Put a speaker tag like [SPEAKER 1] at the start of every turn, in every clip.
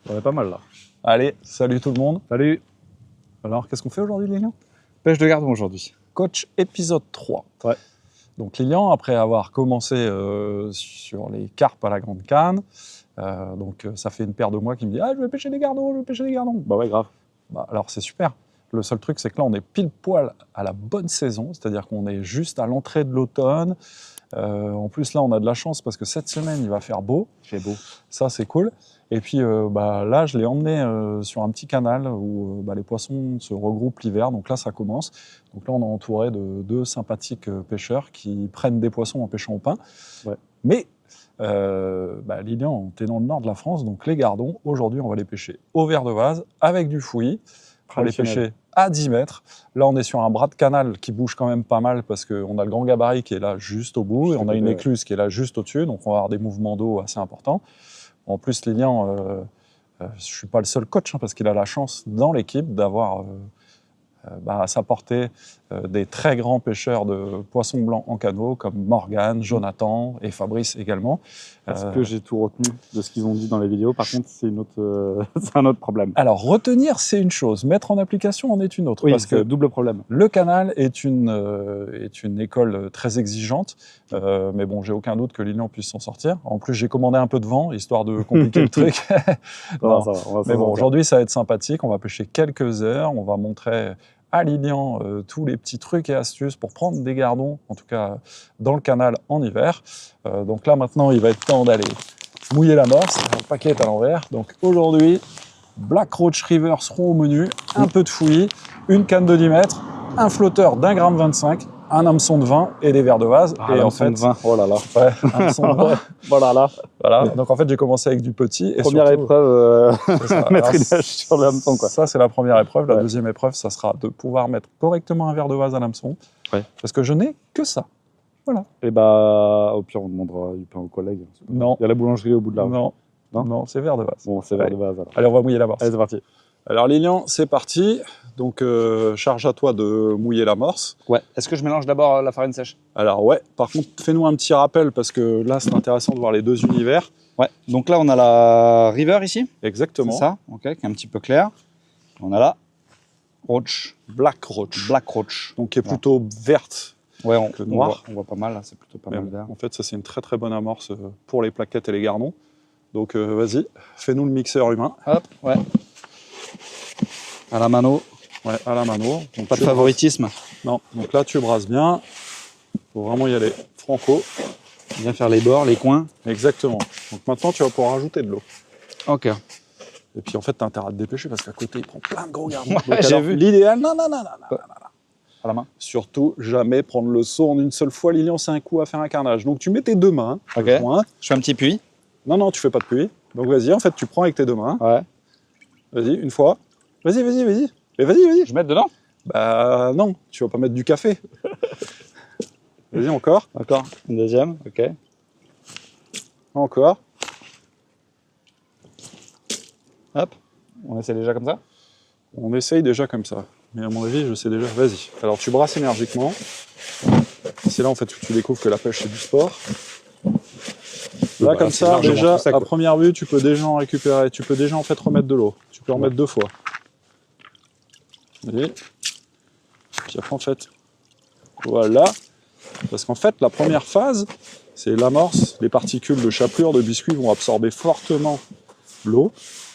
[SPEAKER 1] On est pas mal là.
[SPEAKER 2] Allez, salut tout le monde.
[SPEAKER 1] Salut.
[SPEAKER 2] Alors, qu'est-ce qu'on fait aujourd'hui, Lilian?
[SPEAKER 1] Pêche de gardon aujourd'hui.
[SPEAKER 2] Coach épisode 3.
[SPEAKER 1] Ouais.
[SPEAKER 2] Donc Lilian, après avoir commencé sur les carpes à la grande canne, ça fait une paire de mois qu'il me dit « Ah, je vais pêcher des gardons, je vais pêcher des gardons ».
[SPEAKER 1] Bah ouais, grave.
[SPEAKER 2] Bah, alors c'est super. Le seul truc, c'est que là, on est pile poil à la bonne saison, c'est-à-dire qu'on est juste à l'entrée de l'automne. En plus, là, on a de la chance parce que cette semaine, il va faire beau.
[SPEAKER 1] Il fait beau.
[SPEAKER 2] Ça, c'est cool. Et puis là, je l'ai emmené sur un petit canal où les poissons se regroupent l'hiver. Donc là, ça commence. Donc là, on est entouré de deux sympathiques pêcheurs qui prennent des poissons en pêchant au pain.
[SPEAKER 1] Ouais.
[SPEAKER 2] Mais Lilian, tu es dans le nord de la France, donc les gardons, aujourd'hui, on va les pêcher au verre de vase avec du fouillis. On va les pêcher à 10 mètres. Là, on est sur un bras de canal qui bouge quand même pas mal parce qu'on a le grand gabarit qui est là juste au bout et on a une écluse qui est là juste au-dessus. Donc, on va avoir des mouvements d'eau assez importants. En plus, Lilian, je ne suis pas le seul coach parce qu'il a la chance dans l'équipe d'avoir à sa portée des très grands pêcheurs de poissons blancs en canot comme Morgane, Jonathan et Fabrice également.
[SPEAKER 1] Est-ce que j'ai tout retenu de ce qu'ils ont dit dans les vidéos? Par contre, c'est un autre problème.
[SPEAKER 2] Alors, retenir, c'est une chose. Mettre en application en est une autre.
[SPEAKER 1] Oui,
[SPEAKER 2] parce que
[SPEAKER 1] double problème.
[SPEAKER 2] le canal est une école très exigeante. Mais bon, j'ai aucun doute que Lilian puisse s'en sortir. En plus, j'ai commandé un peu de vent, histoire de compliquer le truc. Non. Ça va, mais bon, aujourd'hui, ça va être sympathique. On va pêcher quelques heures. On va montrer à Lilian tous les petits trucs et astuces pour prendre des gardons, en tout cas dans le canal en hiver. Donc là, maintenant, il va être temps d'aller mouiller l'amorce. Le paquet est à l'envers. Donc aujourd'hui, Black Roach River seront au menu. Un peu de fouillis, une canne de 10 mètres, un flotteur d'1,25 g, un hameçon de 20 et des verres de vase.
[SPEAKER 1] Et en fait, de 20, oh là là.
[SPEAKER 2] Ouais, hameçon de 20.
[SPEAKER 1] Voilà.
[SPEAKER 2] Donc en fait, j'ai commencé avec du petit. Et
[SPEAKER 1] première
[SPEAKER 2] surtout,
[SPEAKER 1] épreuve, maîtrisage sur le hameçon, quoi.
[SPEAKER 2] Ça, c'est la première épreuve. La deuxième épreuve, ça sera de pouvoir mettre correctement un verre de vase à l'hameçon. Ouais. Parce que je n'ai que ça. Voilà.
[SPEAKER 1] Et au pire, on demandera du pain aux collègues.
[SPEAKER 2] Non.
[SPEAKER 1] Il y a la boulangerie au bout de la rue.
[SPEAKER 2] Non, c'est verre de vase.
[SPEAKER 1] Bon, c'est verre de vase alors.
[SPEAKER 2] Allez, on va mouiller l'amorce.
[SPEAKER 1] Allez, c'est parti.
[SPEAKER 2] Alors Lilian, c'est parti. Donc charge à toi de mouiller l'amorce.
[SPEAKER 1] Ouais. Est-ce que je mélange d'abord la farine sèche?
[SPEAKER 2] Alors ouais, par contre, fais-nous un petit rappel parce que là, c'est intéressant de voir les deux univers.
[SPEAKER 1] Ouais. Donc là, on a la River ici.
[SPEAKER 2] Exactement.
[SPEAKER 1] C'est ça, ok, qui est un petit peu clair. On a la Roach.
[SPEAKER 2] Black Roach.
[SPEAKER 1] Black Roach.
[SPEAKER 2] Donc qui est plutôt verte.
[SPEAKER 1] Ouais,
[SPEAKER 2] que noir.
[SPEAKER 1] On voit pas mal, là, c'est plutôt pas mal vert.
[SPEAKER 2] En fait, ça, c'est une très très bonne amorce pour les plaquettes et les gardons. Donc vas-y, fais-nous le mixeur humain.
[SPEAKER 1] Hop, ouais. À la mano.
[SPEAKER 2] Ouais, à la mano. Donc,
[SPEAKER 1] pas de favoritisme.
[SPEAKER 2] Non, donc là, tu brasses bien. Il faut vraiment y aller franco.
[SPEAKER 1] Bien faire les bords, les coins.
[SPEAKER 2] Exactement. Donc maintenant, tu vas pouvoir rajouter de l'eau.
[SPEAKER 1] Ok.
[SPEAKER 2] Et puis en fait, tu as intérêt à te dépêcher parce qu'à côté, il prend plein de gros gardons.
[SPEAKER 1] Ouais, j'ai vu.
[SPEAKER 2] L'idéal, non.
[SPEAKER 1] À la main.
[SPEAKER 2] Surtout, jamais prendre le seau en une seule fois. Lilian, c'est un coup à faire un carnage. Donc tu mets tes deux mains.
[SPEAKER 1] Ok. Je fais un petit puits.
[SPEAKER 2] Non, tu fais pas de puits. Donc vas-y, en fait, tu prends avec tes deux mains.
[SPEAKER 1] Ouais.
[SPEAKER 2] Vas-y, une fois. Vas-y. Mais vas-y.
[SPEAKER 1] Je mets dedans?
[SPEAKER 2] Bah non, tu vas pas mettre du café. Vas-y, encore.
[SPEAKER 1] D'accord. Une deuxième, ok.
[SPEAKER 2] Encore.
[SPEAKER 1] Hop. On essaie déjà comme ça?
[SPEAKER 2] On essaye déjà comme ça. Mais à mon avis, je sais déjà. Vas-y. Alors tu brasses énergiquement. C'est là en fait où tu découvres que la pêche c'est du sport. Là comme ça, déjà, à première vue, tu peux déjà en récupérer. Tu peux déjà en fait remettre de l'eau. Tu peux en mettre 2 fois. Vas-y. Puis après en fait, voilà. Parce qu'en fait, la première phase, c'est l'amorce. Les particules de chapelure de biscuit vont absorber fortement l'eau.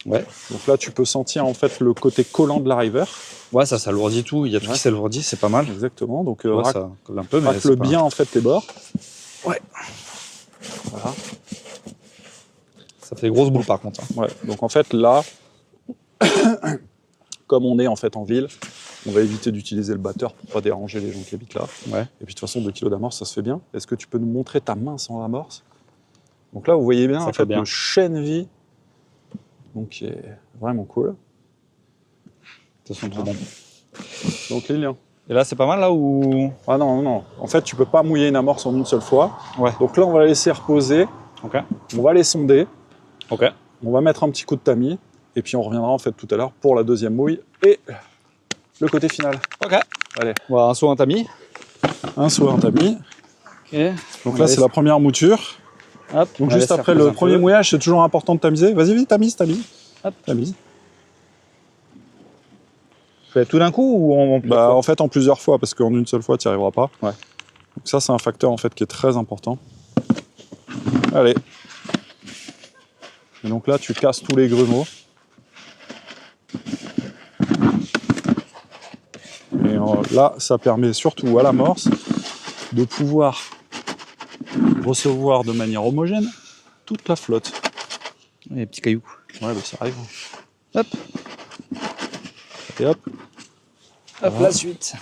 [SPEAKER 1] Ouais.
[SPEAKER 2] Donc là, tu peux sentir en fait le côté collant de la river.
[SPEAKER 1] Ouais, ça s'alourdit tout. Il y a tout qui s'alourdit, c'est pas mal.
[SPEAKER 2] Exactement. Donc
[SPEAKER 1] ça colle un peu, mais
[SPEAKER 2] racle bien en fait tes bords.
[SPEAKER 1] Ouais. Voilà. Ça fait des grosses boules par contre.
[SPEAKER 2] Ouais. Donc en fait là, comme on est en fait en ville, on va éviter d'utiliser le batteur pour pas déranger les gens qui habitent là.
[SPEAKER 1] Ouais.
[SPEAKER 2] Et puis de toute façon, 2 kg d'amorce, ça se fait bien. Est-ce que tu peux nous montrer ta main sans amorce? Donc là, vous voyez bien, en fait, le chène-vie, donc qui est vraiment cool.
[SPEAKER 1] Ça sent trop bon.
[SPEAKER 2] Donc Lilian.
[SPEAKER 1] Et là, c'est pas mal là ou?
[SPEAKER 2] Ah non. En fait, tu peux pas mouiller une amorce en une seule fois.
[SPEAKER 1] Ouais.
[SPEAKER 2] Donc là, on va la laisser reposer.
[SPEAKER 1] Ok.
[SPEAKER 2] On va les sonder.
[SPEAKER 1] Ok.
[SPEAKER 2] On va mettre un petit coup de tamis. Et puis on reviendra en fait tout à l'heure pour la deuxième mouille et le côté final.
[SPEAKER 1] Ok.
[SPEAKER 2] Allez.
[SPEAKER 1] Voilà, un seau, un tamis.
[SPEAKER 2] Un seau, un tamis.
[SPEAKER 1] Ok.
[SPEAKER 2] Donc là, c'est la première mouture.
[SPEAKER 1] Hop,
[SPEAKER 2] donc juste après le premier mouillage, c'est toujours important de tamiser. Vas-y, tamise.
[SPEAKER 1] Hop.
[SPEAKER 2] La mise.
[SPEAKER 1] Tu fais tout d'un coup ou
[SPEAKER 2] En fait, en plusieurs fois, parce qu'en une seule fois, tu n'y arriveras pas.
[SPEAKER 1] Ouais.
[SPEAKER 2] Donc ça, c'est un facteur en fait qui est très important. Allez. Et donc là, tu casses tous les grumeaux. Et là, ça permet surtout à l'amorce de pouvoir recevoir de manière homogène toute la flotte.
[SPEAKER 1] Les petits cailloux.
[SPEAKER 2] Ouais, bah, ça arrive.
[SPEAKER 1] Hop.
[SPEAKER 2] Et hop.
[SPEAKER 1] Hop, la suite.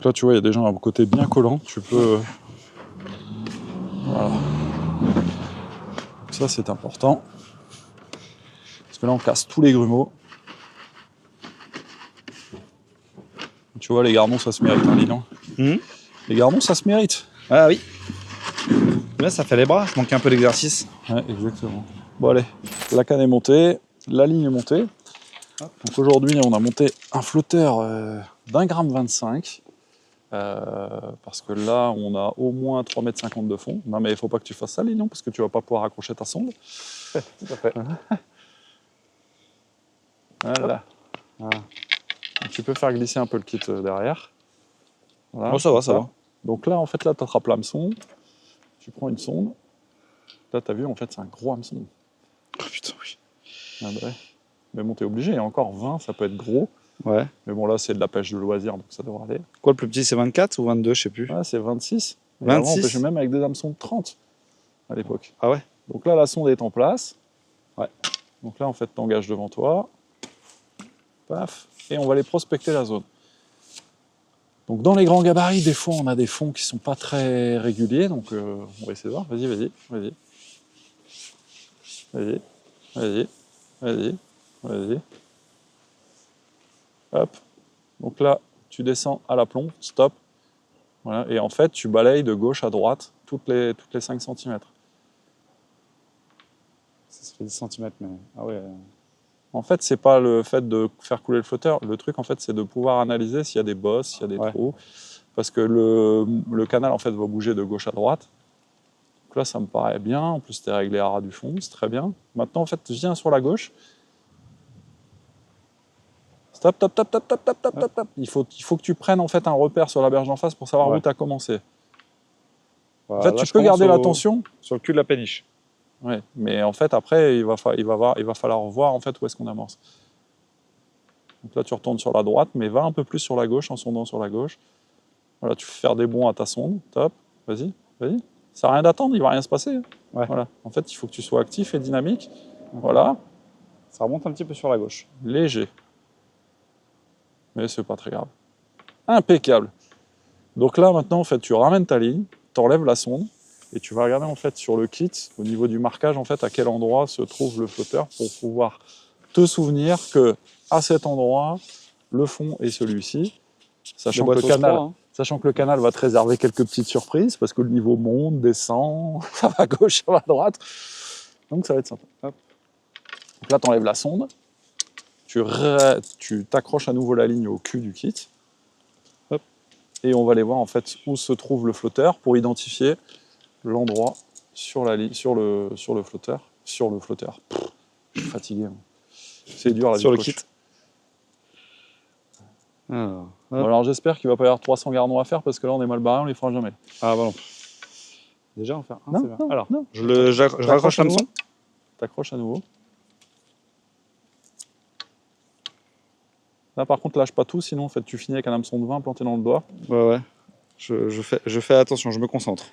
[SPEAKER 2] Là, tu vois, il y a déjà un côté bien collant. Tu peux... Voilà. Ça, c'est important. Parce que là, on casse tous les grumeaux. Tu vois, les gardons, ça se mérite, hein, dis donc. Les gardons, ça se mérite.
[SPEAKER 1] Ah oui. Là, ça fait les bras. Je manque un peu d'exercice.
[SPEAKER 2] Ouais, exactement. Bon, allez. La canne est montée. La ligne est montée. Donc aujourd'hui, on a monté un flotteur d'1,25 g. Parce que là, on a au moins 3,50 m de fond. Non, mais il ne faut pas que tu fasses ça, Lilian, parce que tu ne vas pas pouvoir accrocher ta sonde.
[SPEAKER 1] Tout à fait.
[SPEAKER 2] Voilà. Donc, tu peux faire glisser un peu le kit derrière. Voilà,
[SPEAKER 1] Oh, ça va, ça va.
[SPEAKER 2] Donc là, en fait, là, tu attrapes l'hameçon. Tu prends une sonde. Là, tu as vu, en fait, c'est un gros hameçon.
[SPEAKER 1] Oh putain, oui.
[SPEAKER 2] Ah bah ouais. Mais bon, t'es obligé. Et encore 20, ça peut être gros.
[SPEAKER 1] Ouais.
[SPEAKER 2] Mais bon, là, c'est de la pêche de loisir, donc ça devrait aller.
[SPEAKER 1] Quoi, le plus petit, c'est 24 ou 22, je sais plus.
[SPEAKER 2] Ouais, c'est 26. Et
[SPEAKER 1] 26.
[SPEAKER 2] avant, on pêchait même avec des hameçons de 30 à l'époque.
[SPEAKER 1] Ah ouais.
[SPEAKER 2] Donc là, la sonde est en place.
[SPEAKER 1] Ouais.
[SPEAKER 2] Donc là, en fait, t'engages devant toi. Paf. Et on va aller prospecter la zone. Donc dans les grands gabarits, des fois, on a des fonds qui sont pas très réguliers. Donc on va essayer de voir. Vas-y, vas-y, vas-y. Vas-y, vas-y, vas-y, vas-y. Hop. Donc là, tu descends à l'aplomb, stop. Voilà. Et en fait, tu balayes de gauche à droite toutes les 5 cm.
[SPEAKER 1] Ça fait 10 cm, mais. Ah ouais.
[SPEAKER 2] En fait, c'est pas le fait de faire couler le flotteur. Le truc, en fait, c'est de pouvoir analyser s'il y a des bosses, s'il y a des trous. Parce que le canal, en fait, va bouger de gauche à droite. Donc là, ça me paraît bien. En plus, t'es réglé à ras du fond, c'est très bien. Maintenant, en fait, viens sur la gauche. Stop, stop, stop, stop, stop, stop, stop, stop, stop. Il faut que tu prennes en fait un repère sur la berge d'en face pour savoir où tu as commencé.
[SPEAKER 1] Voilà,
[SPEAKER 2] en fait,
[SPEAKER 1] là,
[SPEAKER 2] tu peux garder l'attention.
[SPEAKER 1] Sur le cul de la péniche.
[SPEAKER 2] Ouais, mais en fait, après, il va falloir voir en fait où est-ce qu'on amorce. Donc là, tu retournes sur la droite, mais va un peu plus sur la gauche en sondant sur la gauche. Voilà, tu fais faire des bonds à ta sonde. Top, vas-y, vas-y. Ça n'a rien d'attendre, il va rien se passer.
[SPEAKER 1] Ouais.
[SPEAKER 2] Voilà. En fait, il faut que tu sois actif et dynamique. Voilà.
[SPEAKER 1] Ça remonte un petit peu sur la gauche.
[SPEAKER 2] Léger. Mais c'est pas très grave. Impeccable. Donc là, maintenant, en fait, tu ramènes ta ligne, tu enlèves la sonde, et tu vas regarder en fait sur le kit, au niveau du marquage, en fait, à quel endroit se trouve le flotteur pour pouvoir te souvenir que à cet endroit, le fond est celui-ci, sachant que le canal va te réserver quelques petites surprises, parce que le niveau monte, descend, ça va à gauche, ça va à droite. Donc ça va être sympa. Hop. Donc là, tu enlèves la sonde, tu t'accroches à nouveau la ligne au cul du kit, hop, et on va aller voir en fait où se trouve le flotteur pour identifier l'endroit sur la ligne, sur le flotteur. Pff, je suis fatigué. Moi. C'est dur la vie
[SPEAKER 1] sur le
[SPEAKER 2] coach.
[SPEAKER 1] kit.
[SPEAKER 2] Bon, alors j'espère qu'il va pas y avoir 300 gardons à faire parce que là on est mal barré, on les fera jamais.
[SPEAKER 1] Ah bah non. Déjà on fait un,
[SPEAKER 2] non,
[SPEAKER 1] c'est bien.
[SPEAKER 2] Non,
[SPEAKER 1] alors,
[SPEAKER 2] non.
[SPEAKER 1] je raccroche l'hameçon.
[SPEAKER 2] T'accroches à nouveau. Là par contre lâche pas tout, sinon en fait tu finis avec un hameçon de 20 planté dans le doigt.
[SPEAKER 1] Ouais. Je fais attention, je me concentre.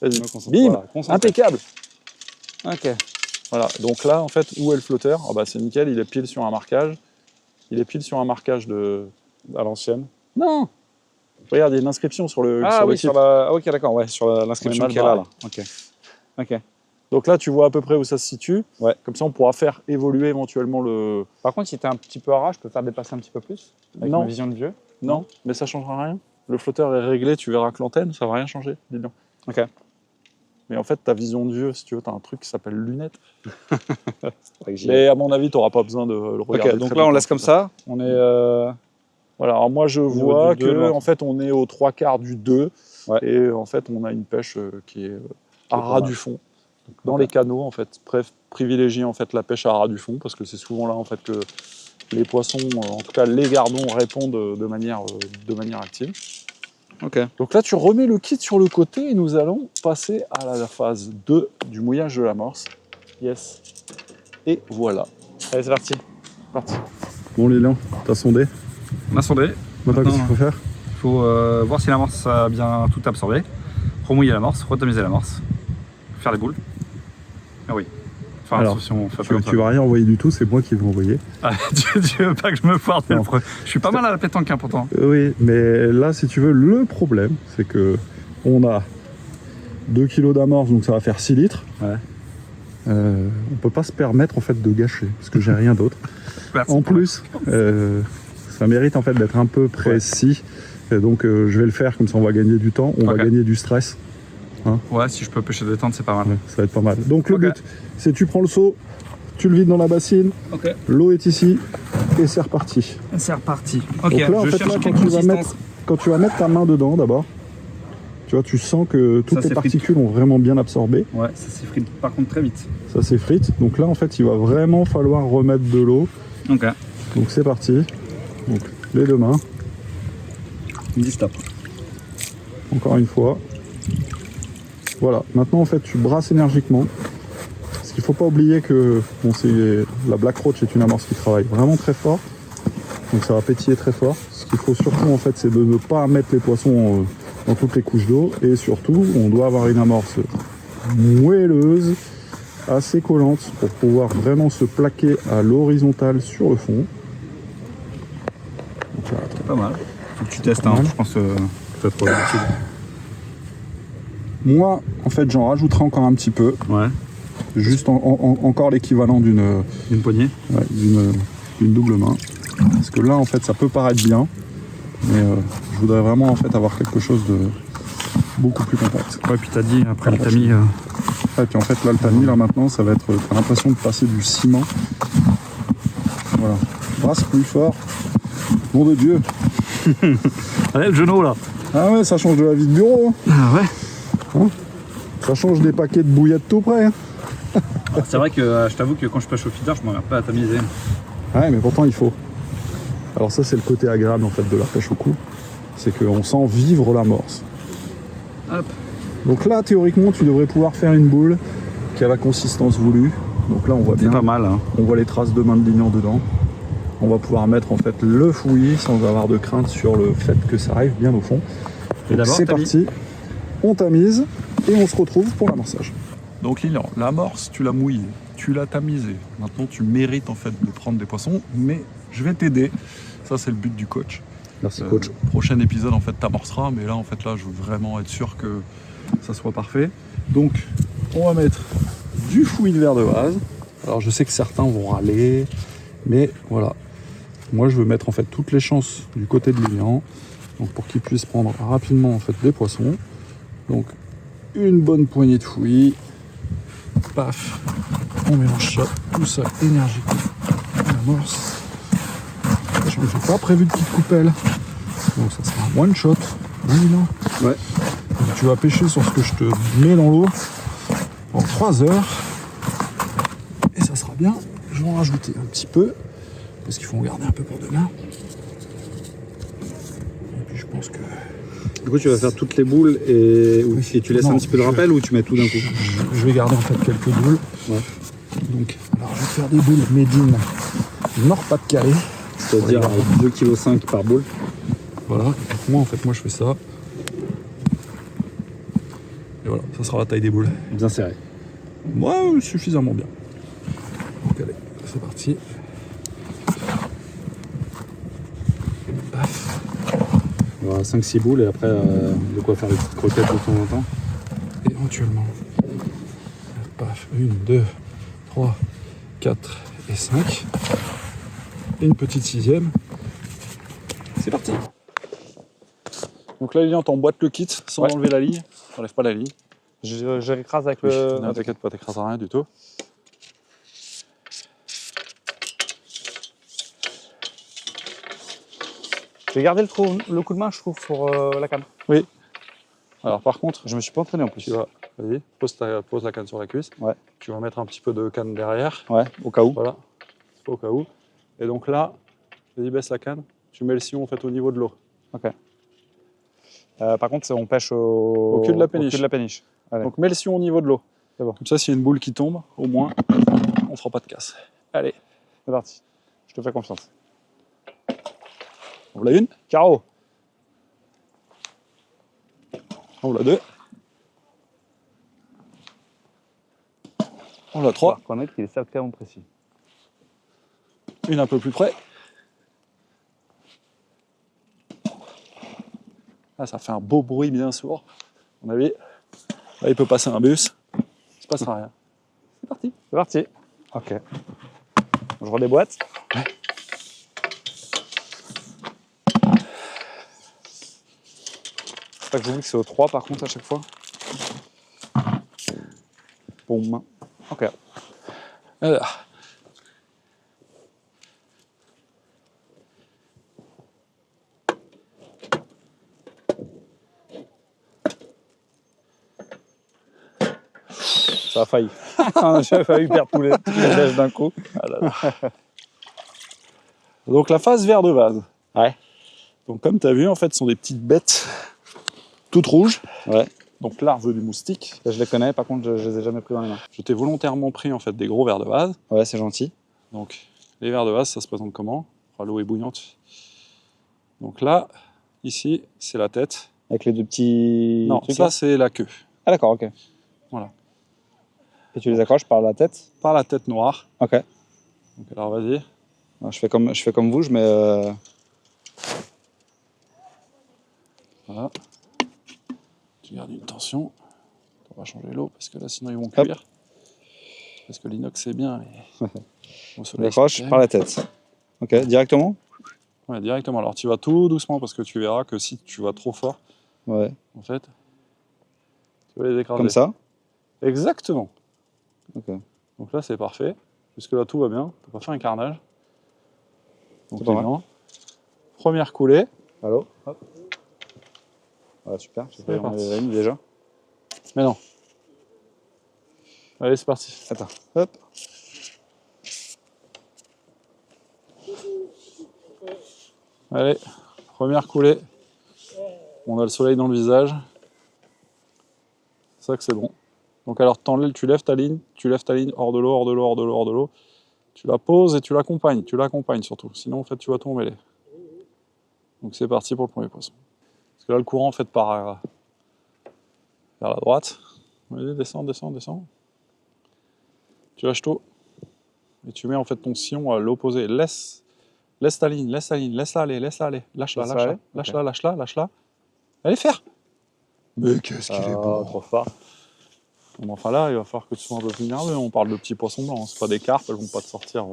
[SPEAKER 2] Vas-y, bim, voilà, impeccable.
[SPEAKER 1] Ok.
[SPEAKER 2] Voilà, donc là en fait où est le flotteur? Oh, bah, c'est nickel, il est pile sur un marquage. Il est pile sur un marquage
[SPEAKER 1] à l'ancienne.
[SPEAKER 2] Non. Regarde, il y a une inscription sur le.
[SPEAKER 1] Ah
[SPEAKER 2] sur
[SPEAKER 1] oui,
[SPEAKER 2] le
[SPEAKER 1] sur la. Ah, ok, d'accord, ouais, sur l'inscription qui est là. Ok. Ok.
[SPEAKER 2] Donc là, tu vois à peu près où ça se situe.
[SPEAKER 1] Ouais.
[SPEAKER 2] Comme ça, on pourra faire évoluer éventuellement le.
[SPEAKER 1] Par contre, si t'es un petit peu à ras, je peux faire dépasser un petit peu plus avec ma vision de vieux.
[SPEAKER 2] Non, mais ça changera rien. Le flotteur est réglé, tu verras que l'antenne, ça va rien changer, dis donc.
[SPEAKER 1] Ok.
[SPEAKER 2] Mais en fait, ta vision de vieux, si tu veux, tu as un truc qui s'appelle lunette. Mais à mon avis, tu n'auras pas besoin de le regarder.
[SPEAKER 1] Ok, donc là, on laisse comme ça. On est.
[SPEAKER 2] Voilà, alors moi je
[SPEAKER 1] niveau
[SPEAKER 2] vois
[SPEAKER 1] du 2,
[SPEAKER 2] que
[SPEAKER 1] là.
[SPEAKER 2] en fait on est aux 3/4 du 2
[SPEAKER 1] Ouais.
[SPEAKER 2] et en fait on a une pêche qui est à
[SPEAKER 1] pas
[SPEAKER 2] ras
[SPEAKER 1] mal.
[SPEAKER 2] du fond. Donc, dans
[SPEAKER 1] Ok.
[SPEAKER 2] les canaux en fait, privilégier en fait la pêche à ras du fond parce que c'est souvent là en fait que les poissons, en tout cas les gardons, répondent de manière active.
[SPEAKER 1] Ok.
[SPEAKER 2] Donc là tu remets le kit sur le côté et nous allons passer à la phase 2 du mouillage de l'amorce. Yes. Et voilà.
[SPEAKER 1] Allez, c'est parti.
[SPEAKER 2] Parti.
[SPEAKER 3] Bon Lilian, t'as sondé?
[SPEAKER 1] On a sondé.
[SPEAKER 3] Maintenant, qu'est-ce qu'il faut faire?
[SPEAKER 1] Il faut voir si l'amorce a bien tout absorbé. Remouiller l'amorce, retamiser l'amorce. Faire les boules. Ah oui. Enfin,
[SPEAKER 3] Alors,
[SPEAKER 1] attention, on fait
[SPEAKER 3] Tu,
[SPEAKER 1] pas
[SPEAKER 3] tu vas rien envoyer du tout, c'est moi qui vais envoyer.
[SPEAKER 1] Ah, tu veux pas que je me foire dès le
[SPEAKER 3] Non.
[SPEAKER 1] premier. Je suis pas mal à la pétanque hein, pourtant.
[SPEAKER 3] Oui, mais là, si tu veux, le problème, c'est que on a 2 kilos d'amorce, donc ça va faire 6 litres.
[SPEAKER 1] Ouais.
[SPEAKER 3] On peut pas se permettre en fait de gâcher, parce que j'ai rien d'autre.
[SPEAKER 1] Merci.
[SPEAKER 3] En plus, ça mérite en fait d'être un peu précis. Et donc je vais le faire, comme ça on va gagner du temps, on va
[SPEAKER 1] Ok.
[SPEAKER 3] gagner du stress.
[SPEAKER 1] Ouais, si je peux pêcher de détente, c'est pas mal.
[SPEAKER 3] Ouais, ça va être pas mal. Donc le
[SPEAKER 1] Ok.
[SPEAKER 3] but, c'est tu prends le seau, tu le vides dans la bassine,
[SPEAKER 1] Ok.
[SPEAKER 3] l'eau est ici, et c'est reparti.
[SPEAKER 1] C'est reparti. Ok,
[SPEAKER 3] Donc là, en
[SPEAKER 1] je
[SPEAKER 3] fait,
[SPEAKER 1] cherche
[SPEAKER 3] là,
[SPEAKER 1] quelle
[SPEAKER 3] quand
[SPEAKER 1] consistance.
[SPEAKER 3] tu vas mettre ta main dedans d'abord, tu vois, tu sens que toutes
[SPEAKER 1] Ça
[SPEAKER 3] les
[SPEAKER 1] s'effrite.
[SPEAKER 3] particules ont vraiment bien absorbé.
[SPEAKER 1] Ouais, ça s'effrite par contre très vite.
[SPEAKER 3] Ça s'effrite. Donc là, en fait, il va vraiment falloir remettre de l'eau.
[SPEAKER 1] Ok.
[SPEAKER 3] Donc c'est parti. Donc les deux mains,
[SPEAKER 1] Il me dit stop.
[SPEAKER 3] encore une fois. Voilà. Maintenant, en fait, tu brasses énergiquement. Parce qu'il ne faut pas oublier que bon, la Black Roach est une amorce qui travaille vraiment très fort. Donc ça va pétiller très fort. Ce qu'il faut surtout, en fait, c'est de ne pas mettre les poissons dans toutes les couches d'eau. Et surtout, on doit avoir une amorce moelleuse, assez collante, pour pouvoir vraiment se plaquer à l'horizontale sur le fond. Donc là, attends.
[SPEAKER 1] C'est pas mal. Faut que tu testes,
[SPEAKER 3] Pas
[SPEAKER 1] hein.
[SPEAKER 3] mal.
[SPEAKER 1] Je pense que peut-être trop d'habitude.
[SPEAKER 3] Moi, en fait, j'en rajouterai encore un petit peu.
[SPEAKER 1] Ouais.
[SPEAKER 3] Juste encore l'équivalent d'une
[SPEAKER 1] Une poignée.
[SPEAKER 3] ouais, d'une double main. Parce que là, en fait, ça peut paraître bien. Mais je voudrais vraiment, en fait, avoir quelque chose de beaucoup plus compact.
[SPEAKER 1] Ouais, puis t'as dit après le
[SPEAKER 3] Ouais,
[SPEAKER 1] tamis.
[SPEAKER 3] Et puis en fait, là, le tamis, là, maintenant, ça va être... T'as l'impression de passer du ciment. Voilà. Brasse plus fort. Nom de Dieu.
[SPEAKER 1] Allez, le genou là.
[SPEAKER 3] Ah ouais, ça change de la vie de bureau. Hein.
[SPEAKER 1] Ah ouais.
[SPEAKER 3] Ça change des paquets de bouillettes tout près. Hein.
[SPEAKER 1] C'est vrai que je t'avoue que quand je pêche au feeder, je m'en regarde pas à tamiser.
[SPEAKER 3] Ouais, mais pourtant, il faut. Alors ça, c'est le côté agréable, en fait, de la pêche au cou. C'est qu'on sent vivre l'amorce.
[SPEAKER 1] Hop.
[SPEAKER 3] Donc là, théoriquement, tu devrais pouvoir faire une boule qui a la consistance voulue. Donc là, on voit
[SPEAKER 1] C'est
[SPEAKER 3] bien.
[SPEAKER 1] pas mal. Hein.
[SPEAKER 3] On voit les traces de main de Lilian dedans. On va pouvoir mettre en fait le fouillis sans avoir de crainte sur le fait que ça arrive bien au fond.
[SPEAKER 1] Et
[SPEAKER 3] Donc
[SPEAKER 1] d'abord,
[SPEAKER 3] c'est
[SPEAKER 1] tamis.
[SPEAKER 3] parti, on tamise et on se retrouve pour l'amorçage. Donc Lilian, l'amorce, tu l'as mouillée, tu l'as tamisée. Maintenant, tu mérites en fait de prendre des poissons, mais je vais t'aider. Ça, c'est le but du coach.
[SPEAKER 1] Merci
[SPEAKER 3] Prochain épisode, en fait, t'amorceras, mais là, en fait, là, je veux vraiment être sûr que ça soit parfait. Donc, on va mettre du fouillis de verre de vase. Alors, je sais que certains vont râler, mais voilà. Moi, je veux mettre en fait toutes les chances du côté de Lilian, donc pour qu'il puisse prendre rapidement en fait des poissons. Donc, une bonne poignée de fouillis. Paf, on mélange ça, tout ça énergiquement. On amorce. Je ne fais pas prévu de petite coupelle. Donc ça sera un one shot. Hein, Lilian ?
[SPEAKER 1] Ouais.
[SPEAKER 3] Donc, tu vas pêcher sur ce que je te mets dans l'eau en 3 heures. Et ça sera bien. Je vais en rajouter un petit peu. Parce qu'il faut en garder un peu pour demain. Et puis je pense que...
[SPEAKER 1] Du coup, tu vas faire toutes les boules et tu laisses
[SPEAKER 3] Non,
[SPEAKER 1] un petit peu de rappel ou tu mets tout d'un coup?
[SPEAKER 3] Je vais garder en fait quelques boules.
[SPEAKER 1] Ouais.
[SPEAKER 3] Donc, alors je vais faire des boules made in Nord-Pas-de-Calais.
[SPEAKER 1] C'est-à-dire 2,5 kg par boule.
[SPEAKER 3] Voilà. Donc, moi en fait, moi je fais ça. Et voilà, ça sera la taille des boules.
[SPEAKER 1] Bien serré.
[SPEAKER 3] Moi, suffisamment bien. Donc allez, c'est parti. Paf.
[SPEAKER 1] Voilà, 5-6 boules et après, de quoi faire des petites croquettes de temps en temps.
[SPEAKER 3] Éventuellement. Paf, 1, 2, 3, 4 et 5. Et une petite 6e. C'est parti. Donc là, Lilian, t'emboîtes le kit sans
[SPEAKER 1] Ouais.
[SPEAKER 3] enlever la ligne. T'enlèves pas la ligne.
[SPEAKER 1] Je récrase avec
[SPEAKER 3] Non, t'inquiète pas, t'écrases rien du tout.
[SPEAKER 1] J'ai gardé le coup de main, je trouve, pour la canne.
[SPEAKER 3] Oui. Alors par contre,
[SPEAKER 1] Je me suis pas entraîné en plus.
[SPEAKER 3] tu vas, vas-y, pose la canne sur la cuisse.
[SPEAKER 1] Ouais.
[SPEAKER 3] Tu vas mettre un petit peu de canne derrière.
[SPEAKER 1] Ouais, au cas où.
[SPEAKER 3] Voilà, au cas où. Et donc là, vas-y, baisse la canne. Tu mets le sillon en fait au niveau de l'eau.
[SPEAKER 1] Ok. Par contre, on pêche au
[SPEAKER 3] cul de la péniche.
[SPEAKER 1] Au cul de la péniche. Allez.
[SPEAKER 3] Donc mets le sillon au niveau de l'eau.
[SPEAKER 1] C'est bon.
[SPEAKER 3] Comme ça, s'il y a une boule qui tombe, au moins, on fera pas de casse. Allez,
[SPEAKER 1] C'est parti. Je te fais confiance.
[SPEAKER 3] on l'a une,
[SPEAKER 1] Carreau.
[SPEAKER 3] on l'a deux, on l'a trois,
[SPEAKER 1] Reconnaître qu'il est sacrément précis.
[SPEAKER 3] une un peu plus près. Là, ça fait un beau bruit bien sourd. À mon avis, là, il peut passer un bus. Il se passera rien. C'est parti.
[SPEAKER 1] C'est parti. Ok. Je redéboîte.
[SPEAKER 3] Ouais.
[SPEAKER 1] Faut pas que j'oublie que c'est au 3 par contre à chaque fois. Boum. Ok.
[SPEAKER 3] Alors.
[SPEAKER 1] Ça a failli. J'ai failli perdre tous les lèches d'un coup.
[SPEAKER 3] Ah là là. Donc la phase vert de vase.
[SPEAKER 1] Ouais.
[SPEAKER 3] Donc comme tu as vu, en fait, ce sont des petites bêtes toutes rouges.
[SPEAKER 1] Ouais.
[SPEAKER 3] Donc larves du moustique.
[SPEAKER 1] Ça, je les connais, par contre, je les ai jamais pris dans les mains.
[SPEAKER 3] Je t'ai volontairement pris en fait des gros vers de vase.
[SPEAKER 1] Ouais, c'est gentil.
[SPEAKER 3] Donc les vers de vase, ça se présente comment? L'eau est bouillante. Donc là, ici, c'est la tête.
[SPEAKER 1] Avec les deux petits.
[SPEAKER 3] Non,
[SPEAKER 1] trucs
[SPEAKER 3] ça
[SPEAKER 1] là.
[SPEAKER 3] c'est la queue.
[SPEAKER 1] Ah, d'accord, ok.
[SPEAKER 3] Voilà.
[SPEAKER 1] Et tu les accroches par la tête.
[SPEAKER 3] Par la tête noire.
[SPEAKER 1] Ok.
[SPEAKER 3] Donc alors vas-y.
[SPEAKER 1] Alors, je fais comme vous, je mets.
[SPEAKER 3] Voilà. Tu gardes une tension. On va changer l'eau parce que là sinon ils vont cuire. Parce que l'inox c'est bien, mais au soleil,
[SPEAKER 1] J'accroche
[SPEAKER 3] c'est
[SPEAKER 1] par la tête. Ok, directement.
[SPEAKER 3] Ouais, directement. Alors tu vas tout doucement parce que tu verras que si tu vas trop fort,
[SPEAKER 1] Ouais.
[SPEAKER 3] en fait, tu vas les écraser.
[SPEAKER 1] Comme ça.
[SPEAKER 3] Exactement.
[SPEAKER 1] Ok.
[SPEAKER 3] Donc là c'est parfait. Jusque là tout va bien. T'as pas fait un carnage. Donc
[SPEAKER 1] C'est pas mal.
[SPEAKER 3] bien. Première coulée.
[SPEAKER 1] Allô. Hop. Voilà, super. J'ai
[SPEAKER 3] C'est
[SPEAKER 1] fait
[SPEAKER 3] parti.
[SPEAKER 1] la ligne déjà.
[SPEAKER 3] Mais non. Allez c'est parti.
[SPEAKER 1] Attends. Hop.
[SPEAKER 3] Allez, première coulée. On a le soleil dans le visage. C'est ça que c'est bon. Donc alors tu lèves ta ligne hors de l'eau, hors de l'eau, hors de l'eau, hors de l'eau. Tu la poses et tu l'accompagnes surtout. Sinon en fait tu vas tout emmêler. Donc c'est parti pour le premier poisson. Parce que là le courant en fait part vers la droite. Vas-y, descends, descends, descends. Tu lâches tout. Et tu mets en fait ton sillon à l'opposé. Laisse ta ligne, laisse-la aller. Lâche-la,
[SPEAKER 1] Laisse-la
[SPEAKER 3] lâche-la,
[SPEAKER 1] aller.
[SPEAKER 3] lâche-la, lâche-la, lâche-la. Allez faire. Mais qu'est-ce qu'il est bon.
[SPEAKER 1] Trop fort.
[SPEAKER 3] Bon, enfin là, il va falloir que tu sois un peu plus nerveux. On parle de petits poissons blancs, hein. C'est pas des carpes, elles vont pas te sortir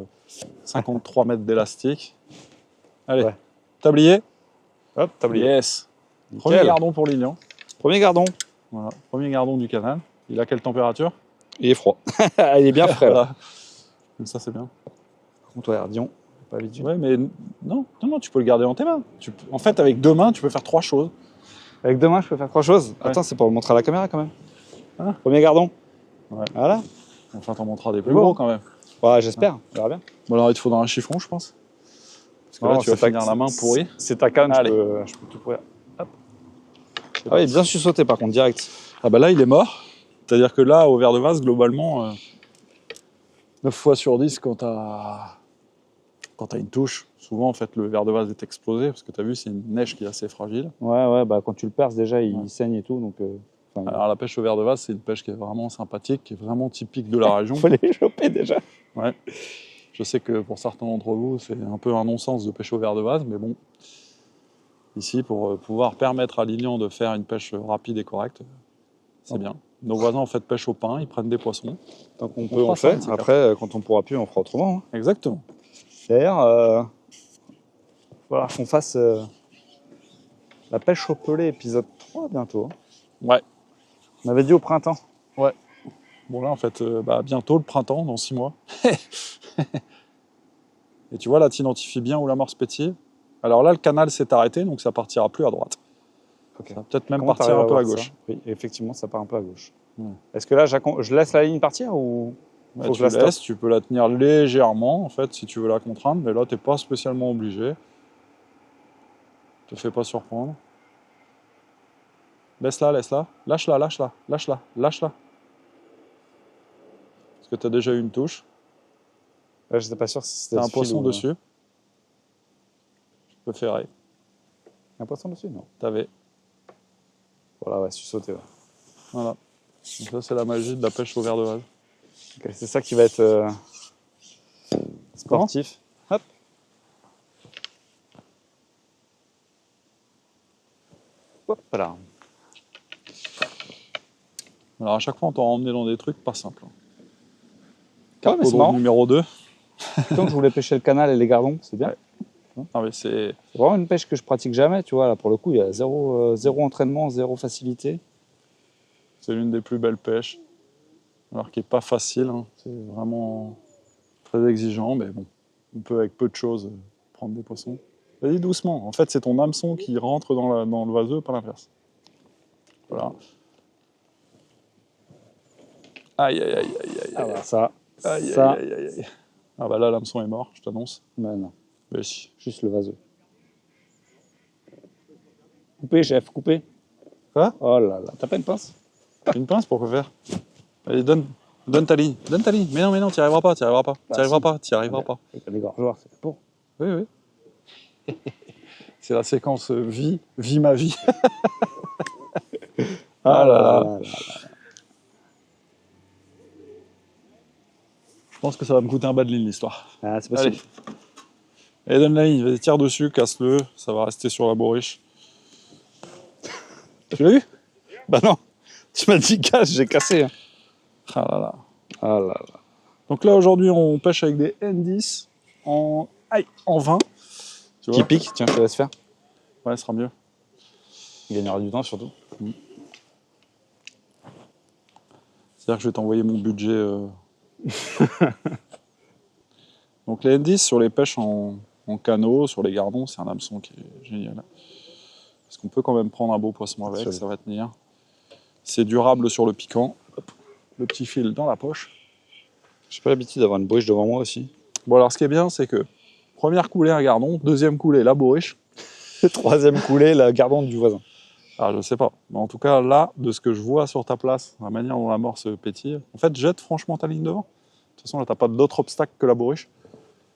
[SPEAKER 3] 53 mètres d'élastique. Allez,
[SPEAKER 1] Ouais.
[SPEAKER 3] tablier.
[SPEAKER 1] Hop, tablier.
[SPEAKER 3] Yes.
[SPEAKER 1] Nickel.
[SPEAKER 3] Premier gardon pour Lilian.
[SPEAKER 1] Premier gardon.
[SPEAKER 3] Voilà, premier gardon du canal. Il a quelle température?
[SPEAKER 1] Il est froid. Il est bien frais là.
[SPEAKER 3] Voilà. Donc ça c'est bien.
[SPEAKER 1] Par contre, ouais, Ardillon, pas vite.
[SPEAKER 3] Ouais, mais non, tu peux le garder dans tes mains. En fait, avec 2 mains, tu peux faire 3 choses.
[SPEAKER 1] Avec 2 mains, je peux faire 3 choses.
[SPEAKER 3] Ouais.
[SPEAKER 1] Attends, c'est pour le montrer à la caméra quand même.
[SPEAKER 3] Ah.
[SPEAKER 1] Premier gardon.
[SPEAKER 3] Ouais.
[SPEAKER 1] Voilà.
[SPEAKER 3] Enfin, t'en montreras des plus
[SPEAKER 1] Bon.
[SPEAKER 3] gros quand même.
[SPEAKER 1] Ouais, j'espère. On verra bien.
[SPEAKER 3] Bon, alors il te faudra un chiffon, je pense. Parce que
[SPEAKER 1] Non,
[SPEAKER 3] là, tu vas
[SPEAKER 1] c'est
[SPEAKER 3] finir la main pourrie.
[SPEAKER 1] C'est ta canne,
[SPEAKER 3] Allez.
[SPEAKER 1] je peux tout pourrir. Hop. Ah oui, bien sursauté par contre, direct.
[SPEAKER 3] Ah bah là, il est mort. C'est-à-dire que là, au verre de vase, globalement, 9 fois sur 10, quand t'as une touche, souvent, en fait, le verre de vase est explosé, parce que t'as vu, c'est une neige qui est assez fragile.
[SPEAKER 1] Ouais, bah quand tu le perces déjà, il
[SPEAKER 3] Ouais.
[SPEAKER 1] saigne et tout, donc.
[SPEAKER 3] Alors la pêche au verre de vase, c'est une pêche qui est vraiment sympathique, qui est vraiment typique de la région.
[SPEAKER 1] Faut les choper déjà.
[SPEAKER 3] Ouais. Je sais que pour certains d'entre vous, c'est un peu un non-sens de pêcher au verre de vase, mais bon, ici, pour pouvoir permettre à Lilian de faire une pêche rapide et correcte, c'est bien. Nos voisins, en fait, pêchent au pain, ils prennent des poissons.
[SPEAKER 1] Tant qu'on
[SPEAKER 3] On
[SPEAKER 1] peut, on
[SPEAKER 3] fera ça,
[SPEAKER 1] fait.
[SPEAKER 3] c'est
[SPEAKER 1] Après, quand on pourra plus, on fera autrement. Hein.
[SPEAKER 3] Exactement.
[SPEAKER 1] D'ailleurs, voilà, qu'on fasse la pêche au pelé épisode 3 bientôt. Hein.
[SPEAKER 3] Ouais.
[SPEAKER 1] On avait dit au printemps.
[SPEAKER 3] Bon là, en fait, bientôt le printemps, dans 6 mois. Et tu vois, là, tu identifies bien où l'amorce pétille.
[SPEAKER 2] Alors là, le canal s'est arrêté, donc ça partira plus à droite.
[SPEAKER 4] Ok.
[SPEAKER 2] Ça va peut-être même
[SPEAKER 4] Comment
[SPEAKER 2] partir
[SPEAKER 4] t'arrives
[SPEAKER 2] un peu à
[SPEAKER 4] voir
[SPEAKER 2] gauche.
[SPEAKER 4] ça? Oui, effectivement, ça part un peu à gauche.
[SPEAKER 2] Hmm.
[SPEAKER 4] Est-ce que là, je laisse la ligne partir ou
[SPEAKER 2] Ouais,
[SPEAKER 4] faut que
[SPEAKER 2] tu
[SPEAKER 4] je la stoppe?
[SPEAKER 2] laisses, tu peux la tenir légèrement, en fait, si tu veux la contraindre, mais là, tu n'es pas spécialement obligé. Te fais pas surprendre. Laisse-la, laisse-la. Lâche-la, lâche-la, lâche-la, lâche-la. Parce que tu as déjà eu une touche.
[SPEAKER 4] Là, je n'étais pas sûr si c'était
[SPEAKER 2] Tu as un
[SPEAKER 4] le fil
[SPEAKER 2] poisson
[SPEAKER 4] ou-
[SPEAKER 2] dessus. Je peux ferrer.
[SPEAKER 4] Un poisson dessus, non?
[SPEAKER 2] T'avais.
[SPEAKER 4] Voilà, ouais, je suis sauté. Ouais.
[SPEAKER 2] Voilà. Donc ça, c'est la magie de la pêche au verre de vase.
[SPEAKER 4] Ok, c'est ça qui va être sportif. Hop. Hop là.
[SPEAKER 2] Alors à chaque fois, on t'aura emmené dans des trucs pas simples.
[SPEAKER 4] Ouais, mais
[SPEAKER 2] Carpo
[SPEAKER 4] c'est
[SPEAKER 2] drone
[SPEAKER 4] marrant.
[SPEAKER 2] numéro 2.
[SPEAKER 4] Tant que je voulais pêcher le canal et les gardons, c'est bien.
[SPEAKER 2] Ouais. Ah mais c'est...
[SPEAKER 4] C'est vraiment une pêche que je pratique jamais, tu vois. Là, pour le coup, il y a zéro entraînement, zéro facilité.
[SPEAKER 2] C'est l'une des plus belles pêches. Alors qui n'est pas facile. Hein. C'est vraiment très exigeant, mais bon. On peut avec peu de choses prendre des poissons. Vas-y doucement. En fait, c'est ton hameçon qui rentre dans le vaseux, pas l'inverse. Voilà. Aïe, aïe, aïe, aïe, aïe,
[SPEAKER 4] Ah
[SPEAKER 2] aïe.
[SPEAKER 4] bah ça,
[SPEAKER 2] Aïe,
[SPEAKER 4] ça,
[SPEAKER 2] aïe, aïe, aïe. Ah bah là, l'hameçon est mort, je t'annonce.
[SPEAKER 4] bah non,
[SPEAKER 2] Mais si.
[SPEAKER 4] juste le vaseux. Coupé, chef, coupé.
[SPEAKER 2] Quoi?
[SPEAKER 4] Oh là là, t'as pas une pince?
[SPEAKER 2] Une pince pour quoi faire? Allez, donne ta ligne. Donne ta ligne. Mais non, t'y arriveras pas, t'y arriveras pas. T'y arriveras
[SPEAKER 4] si.
[SPEAKER 2] pas, t'y arriveras pas.
[SPEAKER 4] Avec les gorgeoirs, c'est pour.
[SPEAKER 2] Oui, oui. C'est la séquence vie ma vie. Ah là là. Je pense que ça va me coûter un bas de ligne l'histoire.
[SPEAKER 4] Ah, c'est
[SPEAKER 2] Allez.
[SPEAKER 4] possible.
[SPEAKER 2] Allez, donne la ligne, vas-y, tire dessus, casse-le, ça va rester sur la bourriche. Tu l'as eu?
[SPEAKER 4] Bah non, tu m'as dit casse, j'ai cassé. Hein.
[SPEAKER 2] Ah là là.
[SPEAKER 4] Ah là là.
[SPEAKER 2] Donc là, aujourd'hui, on pêche avec des N10 en 20. Tu vois?
[SPEAKER 4] Qui pique, tiens, je te laisse faire.
[SPEAKER 2] Ouais, ce sera mieux.
[SPEAKER 4] Il gagnera du temps surtout.
[SPEAKER 2] C'est-à-dire que je vais t'envoyer mon budget. Donc les N10 sur les pêches en canot, sur les gardons, c'est un hameçon qui est génial. Parce qu'on peut quand même prendre un beau poisson avec,
[SPEAKER 4] Absolument.
[SPEAKER 2] ça va tenir. C'est durable sur le piquant. Hop, le petit fil dans la poche.
[SPEAKER 4] J'ai pas l'habitude d'avoir une bourriche devant moi aussi.
[SPEAKER 2] Bon alors ce qui est bien, c'est que première coulée un gardon, deuxième coulée la bourriche.
[SPEAKER 4] Troisième coulée, la gardon du voisin.
[SPEAKER 2] Ah je sais pas, mais en tout cas là, de ce que je vois sur ta place, la manière dont la morse pétille, en fait jette franchement ta ligne devant. De toute façon là t'as pas d'autre obstacle que la bourriche.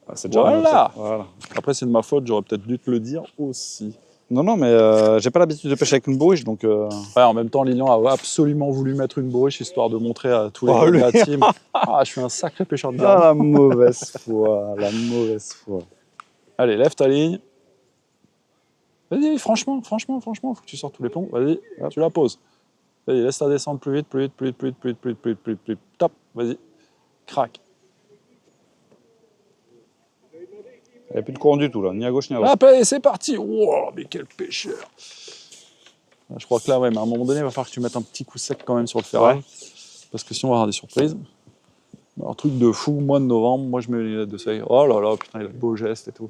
[SPEAKER 4] Ah, c'est
[SPEAKER 2] Voilà.
[SPEAKER 4] voilà.
[SPEAKER 2] Après c'est de ma faute, j'aurais peut-être dû te le dire aussi.
[SPEAKER 4] Non, non, mais j'ai pas l'habitude de pêcher avec une bourriche, donc...
[SPEAKER 2] Ouais, en même temps, Lilian a absolument voulu mettre une bourriche histoire de montrer à tous les
[SPEAKER 4] Oh,
[SPEAKER 2] gars de
[SPEAKER 4] lui.
[SPEAKER 2] la team. Ah, je suis un sacré pêcheur de
[SPEAKER 4] Ah,
[SPEAKER 2] garde.
[SPEAKER 4] la mauvaise foi, la mauvaise foi.
[SPEAKER 2] Allez, lève ta ligne. Vas-y, franchement, faut que tu sortes tous les plombs. Vas-y, tu la poses. Vas-y, laisse-la descendre plus vite. Top, vas-y. Crac.
[SPEAKER 4] Il n'y a plus de courant du tout, là, ni à gauche ni à droite.
[SPEAKER 2] Hop, allez, c'est parti. Wow, mais quel pêcheur. Je crois que là, ouais, mais à un moment donné, il va falloir que tu mettes un petit coup sec quand même sur le ferrage.
[SPEAKER 4] Ouais.
[SPEAKER 2] Parce que sinon, on va avoir des surprises. Alors, truc de fou, mois de novembre, moi je mets les lunettes de soleil. Oh là là, putain, il a de beaux gestes et tout.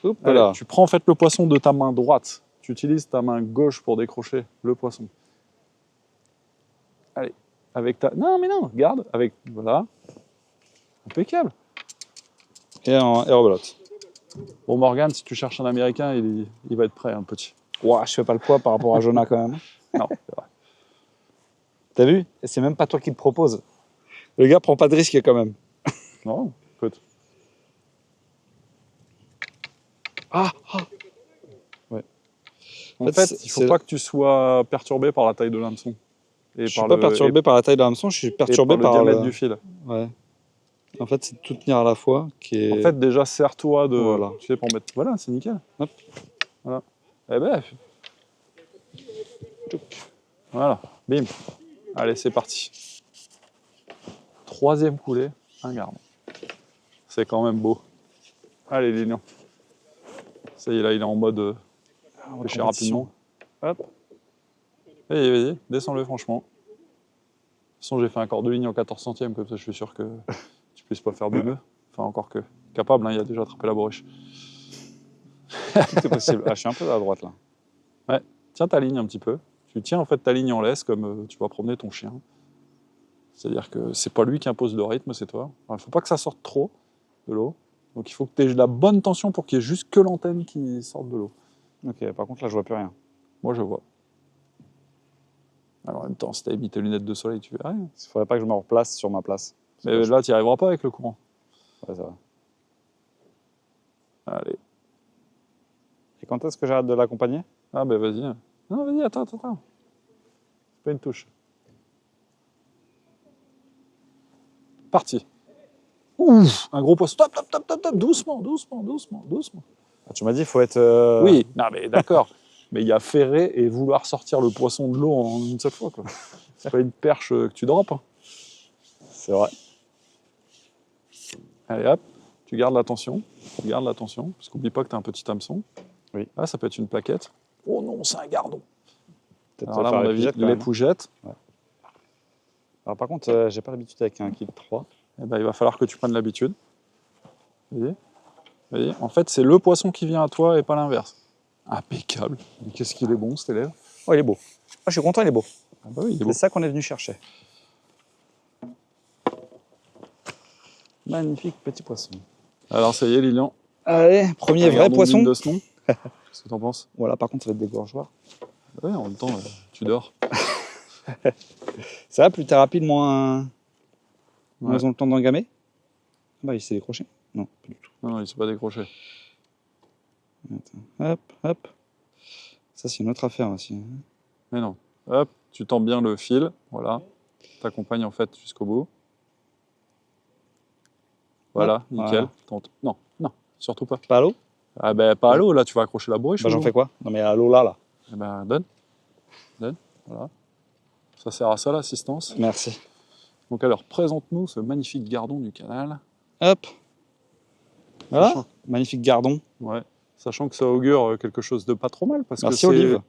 [SPEAKER 4] Hop
[SPEAKER 2] Allez,
[SPEAKER 4] là.
[SPEAKER 2] tu prends en fait le poisson de ta main droite. Tu utilises ta main gauche pour décrocher le poisson. Allez, avec ta... Non, mais non, garde. Avec... Voilà. Impeccable.
[SPEAKER 4] Et rebelote.
[SPEAKER 2] Bon, Morgane, si tu cherches un Américain, il va être prêt, un petit.
[SPEAKER 4] Ouah, je fais pas le poids par rapport à Jonah quand même.
[SPEAKER 2] Non, c'est vrai.
[SPEAKER 4] T'as vu? Et c'est même pas toi qui le propose. Le gars prend pas de risque quand même.
[SPEAKER 2] Non, écoute.
[SPEAKER 4] Ah,
[SPEAKER 2] En
[SPEAKER 4] En fait,
[SPEAKER 2] fait, il faut pas que tu sois perturbé par la taille de l'hameçon.
[SPEAKER 4] Je suis pas perturbé par la taille de l'hameçon, je suis perturbé
[SPEAKER 2] par le diamètre du fil.
[SPEAKER 4] Ouais. En fait, c'est tout tenir à la fois qui est...
[SPEAKER 2] En fait, déjà, serre-toi de...
[SPEAKER 4] Voilà.
[SPEAKER 2] Tu sais, pour mettre... Voilà, c'est nickel.
[SPEAKER 4] Hop.
[SPEAKER 2] Voilà. Eh ben... Voilà. Bim. Allez, c'est parti. Troisième coulée, un gardon. C'est quand même beau. Allez, Lilian. Ça y est, là, il est en mode pêcher rapidement. Hop. Vas-y, descends-le, franchement. De toute façon, j'ai fait un corps de ligne en 14 centièmes, comme ça, je suis sûr que tu puisses pas faire de nœud. Enfin, encore que. Capable, hein, il a déjà attrapé la bourriche.
[SPEAKER 4] Tout est possible. Ah, je suis un peu à droite là.
[SPEAKER 3] Tiens ta ligne un petit peu. Tu tiens en fait ta ligne en laisse comme tu vas promener ton chien. C'est-à-dire que c'est pas lui qui impose le rythme, c'est toi. Il ne faut pas que ça sorte trop de l'eau. Donc il faut que tu aies la bonne tension pour qu'il y ait juste que l'antenne qui sorte de l'eau.
[SPEAKER 4] Ok, par contre là je vois plus rien.
[SPEAKER 3] Moi je vois. Alors en même temps, si tu as mis tes lunettes de soleil, tu verras rien.
[SPEAKER 4] Il faudrait pas que je me replace sur ma place.
[SPEAKER 3] Mais là, tu n'y arriveras pas avec le courant.
[SPEAKER 4] Ouais, c'est vrai.
[SPEAKER 3] Allez.
[SPEAKER 4] Et quand est-ce que j'arrête de l'accompagner?
[SPEAKER 3] Ah ben vas-y. Non, vas-y, attends. C'est pas une touche. Parti. Ouf, un gros poisson. Stop. Doucement.
[SPEAKER 4] Ah, tu m'as dit il faut être...
[SPEAKER 3] Oui, non mais d'accord. Mais il y a ferrer et vouloir sortir le poisson de l'eau en une seule fois, quoi. C'est pas une perche que tu droppes. Hein.
[SPEAKER 4] C'est vrai.
[SPEAKER 3] Allez hop, tu gardes l'attention, parce qu'oublie pas que tu as un petit hameçon.
[SPEAKER 4] Oui.
[SPEAKER 3] Là, ça peut être une plaquette. Oh non, c'est un gardon.
[SPEAKER 4] Peut-être
[SPEAKER 3] Alors là, à
[SPEAKER 4] faire
[SPEAKER 3] mon
[SPEAKER 4] les
[SPEAKER 3] avis,
[SPEAKER 4] pougettes, quand
[SPEAKER 3] les
[SPEAKER 4] même.
[SPEAKER 3] pougettes,
[SPEAKER 4] Alors par contre, j'ai pas l'habitude avec un kit 3.
[SPEAKER 3] eh ben, il va falloir que tu prennes l'habitude. Vous voyez, en fait, c'est le poisson qui vient à toi et pas l'inverse. Impeccable. Mais qu'est-ce qu'il est bon, cet élève.
[SPEAKER 4] Oh, il est beau. Ah, je suis content, il est beau.
[SPEAKER 3] Ah bah oui, il est
[SPEAKER 4] C'est
[SPEAKER 3] beau.
[SPEAKER 4] ça qu'on est venu chercher. Magnifique petit poisson.
[SPEAKER 3] Alors, ça y est, Lilian.
[SPEAKER 4] Allez, premier vrai
[SPEAKER 3] Regardons
[SPEAKER 4] poisson.
[SPEAKER 3] digne de ce nom. Qu'est-ce que t'en penses?
[SPEAKER 4] Voilà, par contre, ça va être des gorgeoirs.
[SPEAKER 3] Ouais, en même temps, tu dors.
[SPEAKER 4] Ça va, plus t'es rapide, moins
[SPEAKER 3] Ouais.
[SPEAKER 4] ils ont le temps d'engamer. Bah, il s'est décroché. Non, pas du tout.
[SPEAKER 3] Non, il s'est pas décroché.
[SPEAKER 4] Hop. Ça, c'est une autre affaire aussi.
[SPEAKER 3] Mais non. Hop, tu tends bien le fil. Voilà. T'accompagnes en fait jusqu'au bout. Voilà,
[SPEAKER 4] Hop,
[SPEAKER 3] nickel.
[SPEAKER 4] voilà.
[SPEAKER 3] Tente. Non, surtout pas.
[SPEAKER 4] Pas à l'eau?
[SPEAKER 3] Ah ben, pas à l'eau, là, tu vas accrocher la bourriche.
[SPEAKER 4] Bah,
[SPEAKER 3] ou
[SPEAKER 4] j'en
[SPEAKER 3] l'eau
[SPEAKER 4] fais quoi? Non, mais à l'eau là.
[SPEAKER 3] Eh ben, donne. Voilà. Ça sert à ça, l'assistance.
[SPEAKER 4] Merci.
[SPEAKER 3] Donc alors, présente-nous ce magnifique gardon du canal.
[SPEAKER 4] Hop. Voilà.
[SPEAKER 3] Sachant-
[SPEAKER 4] Magnifique gardon.
[SPEAKER 3] Ouais. Sachant que ça augure quelque chose de pas trop mal, parce
[SPEAKER 4] Merci,
[SPEAKER 3] que c'est
[SPEAKER 4] Olive.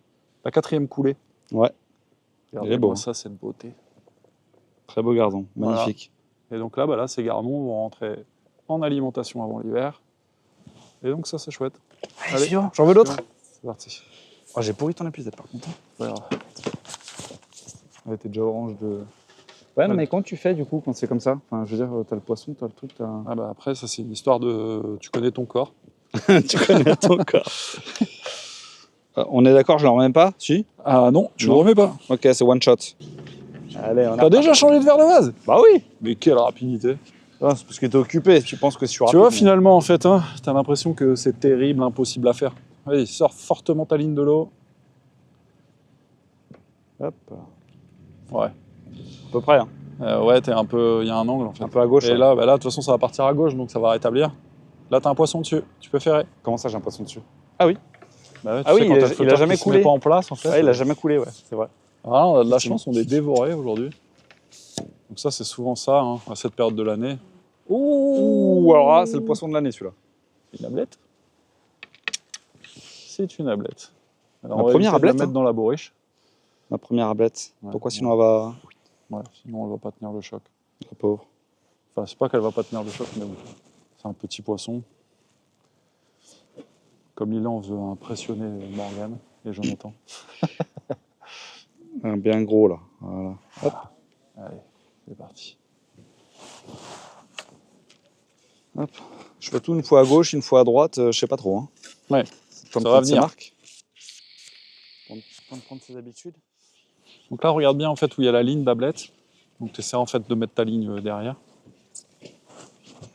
[SPEAKER 3] la 4e coulée.
[SPEAKER 4] Ouais.
[SPEAKER 3] Regardez-moi
[SPEAKER 4] beau.
[SPEAKER 3] ça, cette beauté.
[SPEAKER 4] Très beau gardon.
[SPEAKER 3] Voilà.
[SPEAKER 4] Magnifique.
[SPEAKER 3] Et donc là, ces gardons vont rentrer en alimentation avant l'hiver. Et donc ça, c'est chouette.
[SPEAKER 4] Allez, suivant. J'en veux d'autres?
[SPEAKER 3] C'est parti.
[SPEAKER 4] Oh, j'ai pourri ton épisode par contre.
[SPEAKER 3] Voilà.
[SPEAKER 4] Ouais, t'es déjà orange de... Ouais, non, mais quand tu fais du coup, quand c'est comme ça? Enfin, je veux dire, t'as le poisson, t'as le truc, t'as...
[SPEAKER 3] Ah bah après, ça c'est une histoire de... Tu connais ton corps.
[SPEAKER 4] Tu connais ton corps. On est d'accord, je le remets pas? Si?
[SPEAKER 3] Ah non, tu le
[SPEAKER 4] Non.
[SPEAKER 3] remets pas.
[SPEAKER 4] Ok, c'est one shot. Allez, on
[SPEAKER 3] T'as déjà changé de verre de vase?
[SPEAKER 4] Bah oui.
[SPEAKER 3] Mais quelle rapidité.
[SPEAKER 4] Ah, c'est parce que t'es occupé, tu penses que je suis rapide.
[SPEAKER 3] Tu vois,
[SPEAKER 4] mais-
[SPEAKER 3] finalement, en fait, hein, t'as l'impression que c'est terrible, impossible à faire. Vas-y, sors fortement ta ligne de l'eau.
[SPEAKER 4] Hop.
[SPEAKER 3] Ouais.
[SPEAKER 4] À peu près, hein.
[SPEAKER 3] Ouais, t'es un peu... Il y a un angle, en fait.
[SPEAKER 4] Un peu à gauche.
[SPEAKER 3] Et
[SPEAKER 4] ouais.
[SPEAKER 3] là, de toute façon, ça va partir à gauche, donc ça va rétablir. Là, t'as un poisson dessus. Tu peux ferrer.
[SPEAKER 4] Comment ça, j'ai un poisson dessus?
[SPEAKER 3] Bah ouais,
[SPEAKER 4] Ah oui,
[SPEAKER 3] quand
[SPEAKER 4] il
[SPEAKER 3] t'as
[SPEAKER 4] a-
[SPEAKER 3] le
[SPEAKER 4] il a
[SPEAKER 3] flotteur
[SPEAKER 4] jamais
[SPEAKER 3] qui se
[SPEAKER 4] coulé.
[SPEAKER 3] met pas en place, en fait.
[SPEAKER 4] Ouais, il a jamais coulé, ouais, c'est vrai.
[SPEAKER 3] Ah, on a de la
[SPEAKER 4] Effectivement.
[SPEAKER 3] chance, on est dévoré aujourd'hui. Donc ça, c'est souvent ça, hein, à cette période de l'année.
[SPEAKER 4] Ouh, alors là, c'est le poisson de l'année, celui-là.
[SPEAKER 3] Une ablette. C'est une ablette. Alors,
[SPEAKER 4] Ma
[SPEAKER 3] on va
[SPEAKER 4] première
[SPEAKER 3] éviter de la
[SPEAKER 4] ablette,
[SPEAKER 3] mettre dans la bourriche.
[SPEAKER 4] Ma première ablette.
[SPEAKER 3] Ouais,
[SPEAKER 4] Pourquoi
[SPEAKER 3] ouais.
[SPEAKER 4] sinon elle va...
[SPEAKER 3] Ouais, sinon, elle va pas tenir le choc.
[SPEAKER 4] La pauvre.
[SPEAKER 3] Enfin, c'est pas qu'elle va pas tenir le choc, mais bon, c'est un petit poisson. Comme Lilan veut impressionner Morgane et Jonathan.
[SPEAKER 4] Un bien gros, là. Voilà. Hop.
[SPEAKER 3] Allez, c'est parti.
[SPEAKER 4] Hop. Je fais tout une fois à gauche, une fois à droite, je sais pas trop. Hein.
[SPEAKER 3] Ouais,
[SPEAKER 4] Comme
[SPEAKER 3] ça va
[SPEAKER 4] ses
[SPEAKER 3] venir.
[SPEAKER 4] marques. Temps de prendre ses habitudes.
[SPEAKER 3] Donc là, regarde bien en fait où il y a la ligne d'ablette. Donc tu essaies en fait de mettre ta ligne derrière.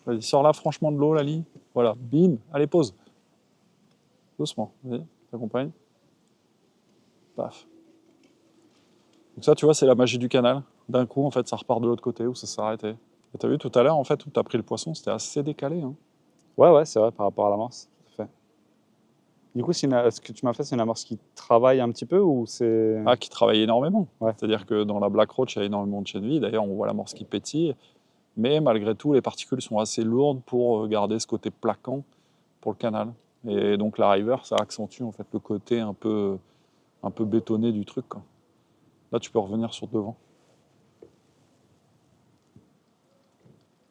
[SPEAKER 3] Vas-y, sors là franchement de l'eau, la ligne. Voilà, bim, allez, pause. Doucement, vas-y, t'accompagnes. Paf. Donc ça, tu vois, c'est la magie du canal. D'un coup, en fait, ça repart de l'autre côté où ça s'est arrêté. Et t'as vu tout à l'heure, en fait, où t'as pris le poisson, c'était assez décalé. Hein.
[SPEAKER 4] Ouais, c'est vrai, par rapport à l'amorce. Tout à fait. Du coup, ce que tu m'as fait, c'est une amorce qui travaille un petit peu ou c'est...
[SPEAKER 3] Ah, qui travaille énormément.
[SPEAKER 4] Ouais.
[SPEAKER 3] C'est-à-dire que dans la Black Roach, il y a énormément de chaîne vie. D'ailleurs, on voit l'amorce qui pétille. Mais malgré tout, les particules sont assez lourdes pour garder ce côté plaquant pour le canal. Et donc la river, ça accentue en fait le côté un peu bétonné du truc, quoi. Là, tu peux revenir sur devant.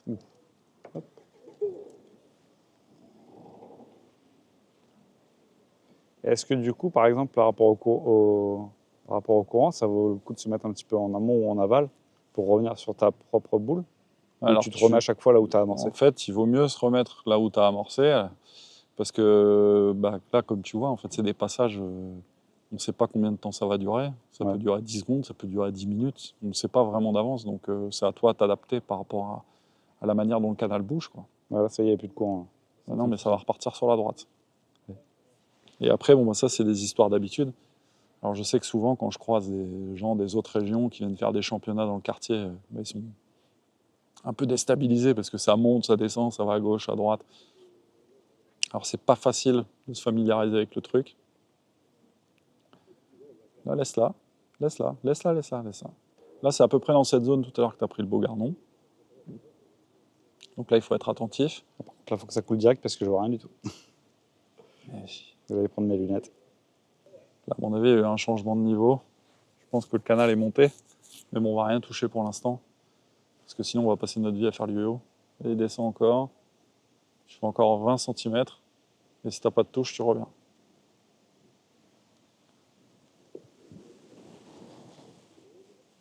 [SPEAKER 3] Ouh. Hop.
[SPEAKER 4] est-ce que du coup, par exemple, par rapport par rapport au courant, ça vaut le coup de se mettre un petit peu en amont ou en aval pour revenir sur ta propre boule? Ou tu te remets à chaque fois là où tu as amorcé?
[SPEAKER 3] En fait, il vaut mieux se remettre là où tu as amorcé, parce que bah, là, comme tu vois, en fait, c'est des passages, on ne sait pas combien de temps ça va durer. Ça peut durer 10 secondes, ça peut durer 10 minutes. On ne sait pas vraiment d'avance, donc c'est à toi de t'adapter par rapport à la manière dont le canal bouge, quoi.
[SPEAKER 4] Voilà, ça y est, il n'y a plus de courant.
[SPEAKER 3] Ah non, mais ça va repartir sur la droite. Et après, bon, bah, ça, c'est des histoires d'habitude. Alors, je sais que souvent, quand je croise des gens des autres régions qui viennent faire des championnats dans le quartier, bah, ils sont un peu déstabilisés parce que ça monte, ça descend, ça va à gauche, à droite. Alors, c'est pas facile de se familiariser avec le truc. Là, laisse-la, laisse-la, laisse-la, laisse-la, laisse-la. Là, c'est à peu près dans cette zone tout à l'heure que tu as pris le beau garnon. Donc là, il faut être attentif.
[SPEAKER 4] Par contre, là, il faut que ça coule direct parce que je vois rien du tout. Je vais aller prendre mes lunettes.
[SPEAKER 3] Là, à mon avis, il y a eu un changement de niveau. Je pense que le canal est monté. Mais bon, on va rien toucher pour l'instant. Parce que sinon, on va passer notre vie à faire le yo-yo. Et il descend encore. Je fais encore 20 cm. Et si tu n'as pas de touche, tu reviens.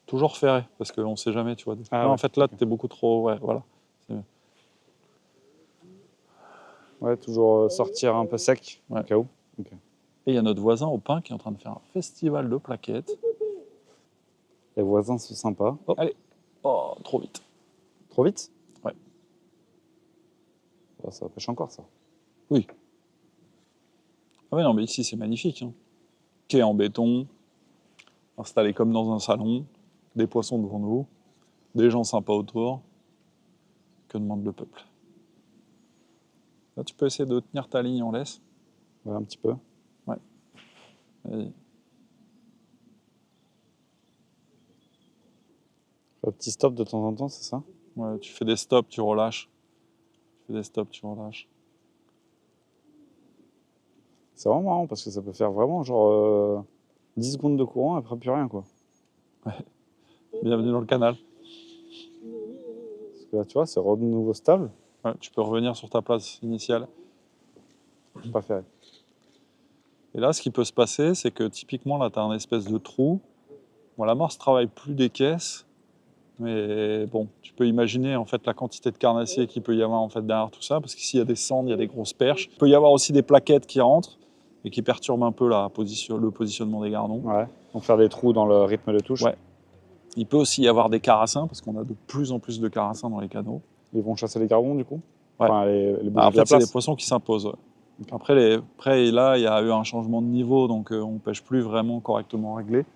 [SPEAKER 3] Toujours ferré, parce qu'on ne sait jamais, tu vois.
[SPEAKER 4] Ah
[SPEAKER 3] non,
[SPEAKER 4] ouais,
[SPEAKER 3] en fait, là,
[SPEAKER 4] ok.
[SPEAKER 3] tu es beaucoup trop... Ouais, voilà. C'est mieux.
[SPEAKER 4] Ouais, toujours sortir un peu sec,
[SPEAKER 3] Ouais.
[SPEAKER 4] au cas où.
[SPEAKER 3] Et il y a notre voisin au Pin qui est en train de faire un festival de plaquettes.
[SPEAKER 4] Les voisins sont sympas.
[SPEAKER 3] Hop. Allez. Oh, trop vite.
[SPEAKER 4] Trop vite?
[SPEAKER 3] Ouais.
[SPEAKER 4] Oh, ça pêche encore, ça.
[SPEAKER 3] Oui. Ah ouais, non, mais ici, c'est magnifique. Hein. Quai en béton, installé comme dans un salon, des poissons devant nous, des gens sympas autour. Que demande le peuple? Là, tu peux essayer de tenir ta ligne en laisse.
[SPEAKER 4] Ouais, un petit peu.
[SPEAKER 3] Ouais. Vas-y.
[SPEAKER 4] Un petit stop de temps en temps, c'est ça?
[SPEAKER 3] Ouais, tu fais des stops, tu relâches. Tu fais des stops, tu relâches.
[SPEAKER 4] C'est vraiment marrant parce que ça peut faire vraiment genre 10 secondes de courant et après plus rien, quoi.
[SPEAKER 3] Bienvenue dans le canal.
[SPEAKER 4] Parce que là, tu vois, c'est de nouveau stable.
[SPEAKER 3] Ouais, tu peux revenir sur ta place initiale.
[SPEAKER 4] Pas ferré.
[SPEAKER 3] Et là, ce qui peut se passer, c'est que typiquement, là, tu as un espèce de trou. Bon, la morse travaille plus des caisses, mais bon, tu peux imaginer en fait la quantité de carnassiers qu'il peut y avoir en fait derrière tout ça, parce qu'ici, il y a des cendres, il y a des grosses perches. Il peut y avoir aussi des plaquettes qui rentrent et qui perturbent un peu le positionnement des garnons.
[SPEAKER 4] Ouais. Donc faire des trous dans le rythme de touche.
[SPEAKER 3] Ouais. Il peut aussi y avoir des carassins, parce qu'on a de plus en plus de carassins dans les canaux.
[SPEAKER 4] Ils vont chasser les gargons, du coup?
[SPEAKER 3] Ouais.
[SPEAKER 4] Enfin, les bouger
[SPEAKER 3] En
[SPEAKER 4] de la
[SPEAKER 3] fait, c'est
[SPEAKER 4] place.
[SPEAKER 3] des poissons qui s'imposent. Ouais. Après, là, il y a eu un changement de niveau, donc on ne pêche plus vraiment correctement réglé.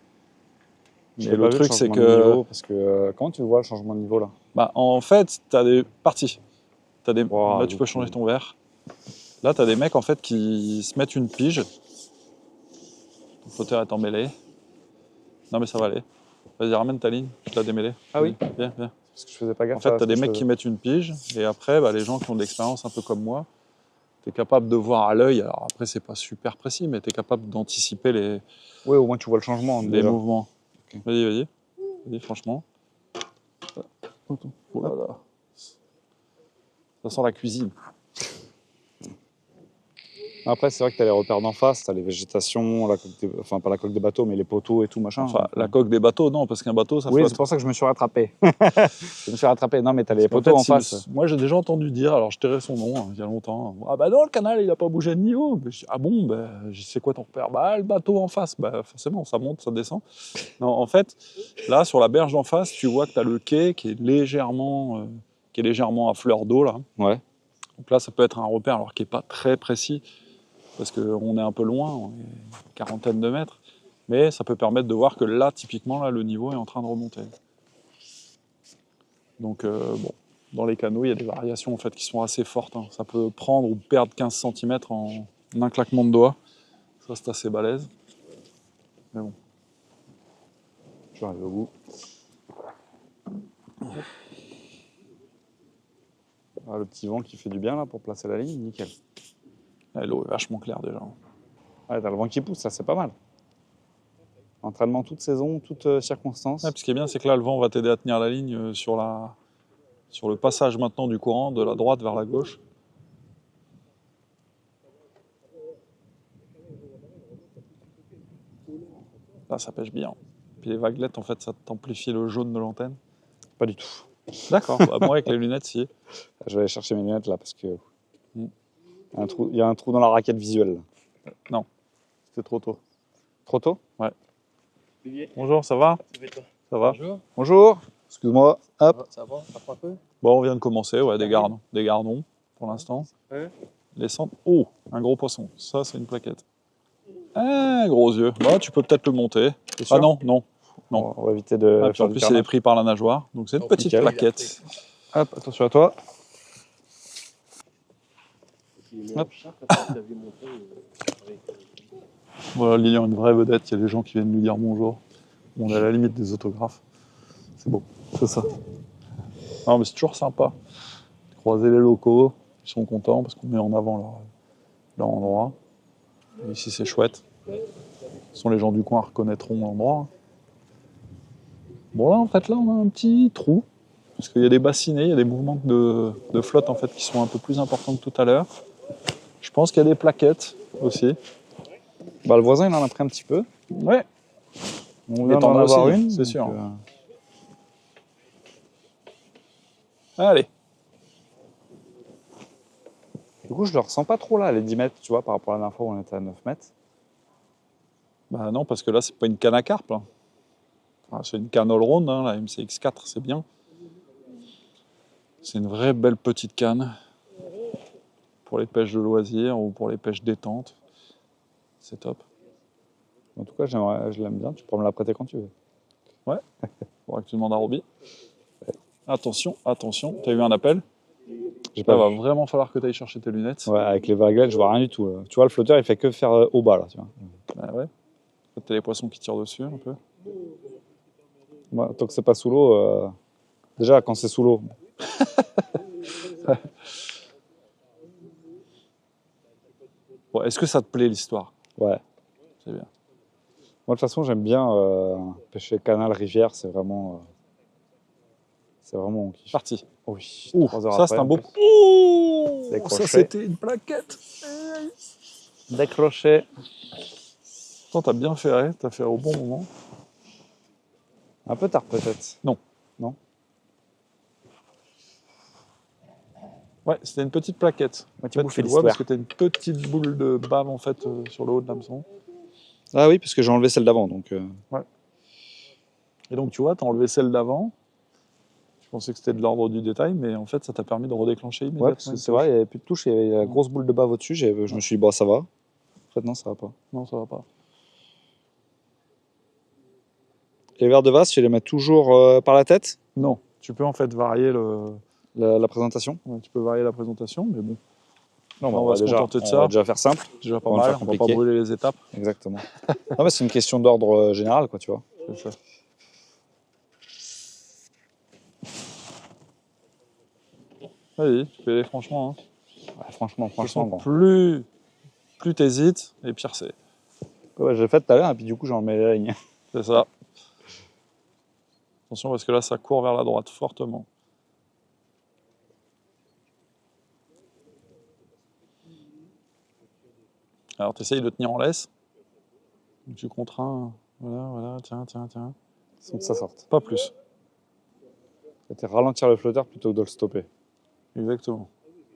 [SPEAKER 4] Je
[SPEAKER 3] Mais
[SPEAKER 4] l'ai pas
[SPEAKER 3] le
[SPEAKER 4] vu,
[SPEAKER 3] truc, c'est
[SPEAKER 4] changement de
[SPEAKER 3] que...
[SPEAKER 4] niveau, parce que comment tu vois le changement de niveau, là?
[SPEAKER 3] Bah, en fait, tu as des parties.
[SPEAKER 4] Wow,
[SPEAKER 3] là, tu peux changer ton verre. Là, tu as des mecs en fait, qui se mettent une pige. Ton poteur est emmêlé. Non, mais ça va aller. Vas-y, ramène ta ligne, je l'ai démêlée.
[SPEAKER 4] Ah oui?
[SPEAKER 3] Viens, viens.
[SPEAKER 4] Parce que je faisais pas gaffe.
[SPEAKER 3] En fait, tu as des mecs qui mettent une pige, et après, bah, les gens qui ont de l'expérience un peu comme moi, tu es capable de voir à l'œil. Alors après, c'est pas super précis, mais tu es capable d'anticiper les
[SPEAKER 4] Oui, au moins tu vois le changement. déjà.
[SPEAKER 3] mouvements.
[SPEAKER 4] Ok.
[SPEAKER 3] Vas-y, vas-y. Vas-y, franchement. Oh là là. Ça sent la cuisine.
[SPEAKER 4] Après, c'est vrai que tu as les repères d'en face, tu as les végétations, enfin pas la coque des bateaux, mais les poteaux et tout, machin.
[SPEAKER 3] Enfin, la coque des bateaux, non, parce qu'un bateau, ça
[SPEAKER 4] Oui,
[SPEAKER 3] flotte.
[SPEAKER 4] c'est pour ça que je me suis rattrapé. Je me suis rattrapé. Non, mais tu as les poteaux en face.
[SPEAKER 3] Moi, j'ai déjà entendu dire, alors je tairai son nom il y a longtemps. Ah bah non, le canal, il n'a pas bougé de niveau. Je dis, ah bon, bah, c'est quoi ton repère? Bah, le bateau en face. Bah, forcément, ça monte, ça descend. Non, en fait, là, sur la berge d'en face, tu vois que tu as le quai qui est légèrement à fleur d'eau, là.
[SPEAKER 4] Ouais.
[SPEAKER 3] Donc là, ça peut être un repère, alors qui n'est pas très précis, parce qu'on est un peu loin, on est une quarantaine de mètres. Mais ça peut permettre de voir que là, typiquement, là, le niveau est en train de remonter. Donc, bon, dans les canaux, il y a des variations en fait, qui sont assez fortes. Hein. Ça peut prendre ou perdre 15 cm en un claquement de doigts. Ça, c'est assez balèze. Mais bon.
[SPEAKER 4] Je vais arriver au bout. Ah, le petit vent qui fait du bien là pour placer la ligne, nickel.
[SPEAKER 3] Ah, l'eau est vachement claire déjà.
[SPEAKER 4] Ouais, t'as le vent qui pousse, ça c'est pas mal. Entraînement toute saison, toute circonstance.
[SPEAKER 3] Ouais, puis ce qui est bien, c'est que là, le vent va t'aider à tenir la ligne sur le passage maintenant du courant de la droite vers la gauche.
[SPEAKER 2] Là, ça pêche bien. Puis les vaguelettes, en fait, ça t'amplifie le jaune de l'antenne.
[SPEAKER 4] Pas du tout.
[SPEAKER 2] D'accord. Bah, moi, avec les lunettes, si.
[SPEAKER 4] Je vais aller chercher mes lunettes là parce que il y a un trou dans la raquette visuelle.
[SPEAKER 2] Non, c'était trop tôt.
[SPEAKER 4] Trop tôt?
[SPEAKER 2] Ouais. Bonjour, ça va? Ça va?
[SPEAKER 5] Bonjour.
[SPEAKER 4] Bonjour. Excuse-moi. Hop.
[SPEAKER 5] Ça va? Ça prend un peu?
[SPEAKER 2] Bon, on vient de commencer, ouais, des gardons pour l'instant.
[SPEAKER 5] Ouais.
[SPEAKER 2] Les centres. Oh, un gros poisson. Ça, c'est une plaquette. Ah, gros yeux. Bah, tu peux peut-être le monter.
[SPEAKER 4] T'es sûr?
[SPEAKER 2] Ah non, non. Non.
[SPEAKER 4] On va éviter de
[SPEAKER 2] Ah, puis
[SPEAKER 4] faire
[SPEAKER 2] en
[SPEAKER 4] du
[SPEAKER 2] plus,
[SPEAKER 4] carnage.
[SPEAKER 2] il est pris par la nageoire. Donc, c'est une
[SPEAKER 5] Oh,
[SPEAKER 2] petite
[SPEAKER 4] nickel.
[SPEAKER 2] plaquette.
[SPEAKER 4] Hop, attention à toi. Hop.
[SPEAKER 2] Voilà, Lilian, une vraie vedette. Il y a des gens qui viennent lui dire bonjour. On est à la limite des autographes. C'est beau. C'est ça. Non, mais c'est toujours sympa. Croiser les locaux. Ils sont contents parce qu'on met en avant leur endroit. Et ici, c'est chouette. De toute façon, les gens du coin reconnaîtront l'endroit. Bon, là, en fait, là, on a un petit trou. Parce qu'il y a des bassinets, il y a des mouvements de flotte, en fait, qui sont un peu plus importants que tout à l'heure. Je pense qu'il y a des plaquettes aussi.
[SPEAKER 4] Bah, le voisin, il en a pris un petit peu.
[SPEAKER 2] Ouais.
[SPEAKER 4] On
[SPEAKER 2] Mais
[SPEAKER 4] vient
[SPEAKER 2] t'en
[SPEAKER 4] d'en
[SPEAKER 2] as
[SPEAKER 4] avoir
[SPEAKER 2] aussi,
[SPEAKER 4] une.
[SPEAKER 2] c'est
[SPEAKER 4] donc,
[SPEAKER 2] sûr. Allez.
[SPEAKER 4] Du coup, je le ressens pas trop là, les 10 mètres, tu vois, par rapport à la dernière fois où on était à 9 mètres.
[SPEAKER 2] Bah non, parce que là, c'est pas une canne à carpe. Là. Enfin, c'est une canne all-round, hein, la MCX4, c'est bien. C'est une vraie belle petite canne pour les pêches de loisirs ou pour les pêches détente. C'est top.
[SPEAKER 4] En tout cas, je l'aime bien. Tu pourras me la prêter quand tu veux.
[SPEAKER 2] Faudra que tu demandes à Roby. Attention, attention. T'as eu un appel?
[SPEAKER 4] J'ai
[SPEAKER 2] Là,
[SPEAKER 4] pas
[SPEAKER 2] va
[SPEAKER 4] vu.
[SPEAKER 2] vraiment falloir que tu ailles chercher tes lunettes.
[SPEAKER 4] Ouais, avec les vaguelettes, je vois rien du tout. Là. Tu vois, le flotteur, il fait que faire au bas là. Tu vois.
[SPEAKER 2] Bah ouais. T'as les poissons qui tirent dessus un peu.
[SPEAKER 4] Moi, tant que c'est pas sous l'eau, déjà quand c'est sous l'eau.
[SPEAKER 2] Bon, est-ce que ça te plaît l'histoire?
[SPEAKER 4] Ouais.
[SPEAKER 2] C'est bien.
[SPEAKER 4] Moi, de toute façon, j'aime bien pêcher canal, rivière. C'est vraiment mon kiff.
[SPEAKER 2] Parti.
[SPEAKER 4] Oui.
[SPEAKER 2] Ouh,
[SPEAKER 4] 3 heures
[SPEAKER 2] ça
[SPEAKER 4] après,
[SPEAKER 2] c'est un beau.
[SPEAKER 4] en plus.
[SPEAKER 2] Ouh,
[SPEAKER 4] Décroché.
[SPEAKER 2] ça c'était une plaquette.
[SPEAKER 4] Décroché.
[SPEAKER 2] Attends, t'as bien ferré, t'as fait au bon moment.
[SPEAKER 4] Un peu tard peut-être.
[SPEAKER 2] Ouais, c'était une petite plaquette.
[SPEAKER 4] Moi,
[SPEAKER 2] En fait, tu le vois parce que t'as une petite boule de bave en fait sur le haut de l'hameçon.
[SPEAKER 4] Ah oui, parce que j'ai enlevé celle d'avant. Donc,
[SPEAKER 2] Et donc tu vois, t'as enlevé celle d'avant. Je pensais que c'était de l'ordre du détail, mais en fait ça t'a permis de redéclencher immédiatement.
[SPEAKER 4] ouais, parce que c'est vrai, il n'y avait plus de touche, il y avait la grosse boule de bave au-dessus. Je me suis dit, bon, ça va. En fait, non, ça va pas.
[SPEAKER 2] Non, ça va pas.
[SPEAKER 4] Les verres de vase, tu les mets toujours par la tête,
[SPEAKER 2] Non, tu peux en fait varier
[SPEAKER 4] la présentation.
[SPEAKER 2] ouais, tu peux varier la présentation, mais bon,
[SPEAKER 4] Non,
[SPEAKER 2] on va se contenter de ça.
[SPEAKER 4] On va déjà faire simple.
[SPEAKER 2] déjà pas
[SPEAKER 4] On va le
[SPEAKER 2] mal.
[SPEAKER 4] faire
[SPEAKER 2] On va pas
[SPEAKER 4] compliqué.
[SPEAKER 2] brûler les étapes.
[SPEAKER 4] Exactement. Non, mais c'est une question d'ordre général, quoi, tu vois.
[SPEAKER 2] C'est ça. Vas-y, fais-les franchement. Hein.
[SPEAKER 4] Ouais, franchement,
[SPEAKER 2] De toute façon,
[SPEAKER 4] grand.
[SPEAKER 2] plus t'hésites, et pire c'est.
[SPEAKER 4] Ouais, j'ai fait tout à l'heure, et puis du coup, j'en mets la ligne.
[SPEAKER 2] C'est ça. Attention parce que là, ça court vers la droite fortement. Alors, tu essayes de tenir en laisse. Donc, tu contrains. Voilà, tiens.
[SPEAKER 4] Sans que ça sorte.
[SPEAKER 2] Pas plus.
[SPEAKER 4] C'était ralentir le flotteur plutôt que de le stopper.
[SPEAKER 2] Exactement.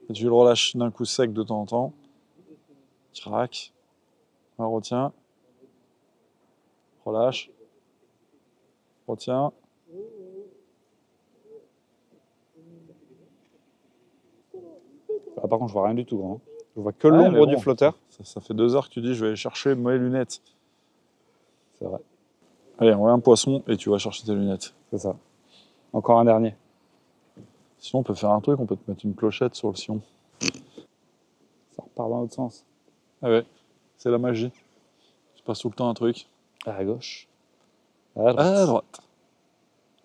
[SPEAKER 2] Et tu le relâches d'un coup sec de temps en temps. Crac. On retient. Relâche. Retiens.
[SPEAKER 4] Là, par contre, je vois rien du tout, grand. Je vois que
[SPEAKER 2] Ouais,
[SPEAKER 4] l'ombre
[SPEAKER 2] mais
[SPEAKER 4] du
[SPEAKER 2] bon.
[SPEAKER 4] flotteur.
[SPEAKER 2] Ça fait 2 heures que tu dis je vais aller chercher mes lunettes.
[SPEAKER 4] C'est vrai,
[SPEAKER 2] Allez, on va un poisson et tu vas chercher tes lunettes.
[SPEAKER 4] c'est ça. Encore un dernier.
[SPEAKER 2] Sinon, on peut faire un truc, on peut te mettre une clochette sur le sillon.
[SPEAKER 4] Ça repart dans l'autre sens.
[SPEAKER 2] Ah ouais, c'est la magie. Tu passes tout le temps un truc.
[SPEAKER 4] À gauche. À droite.
[SPEAKER 2] À droite.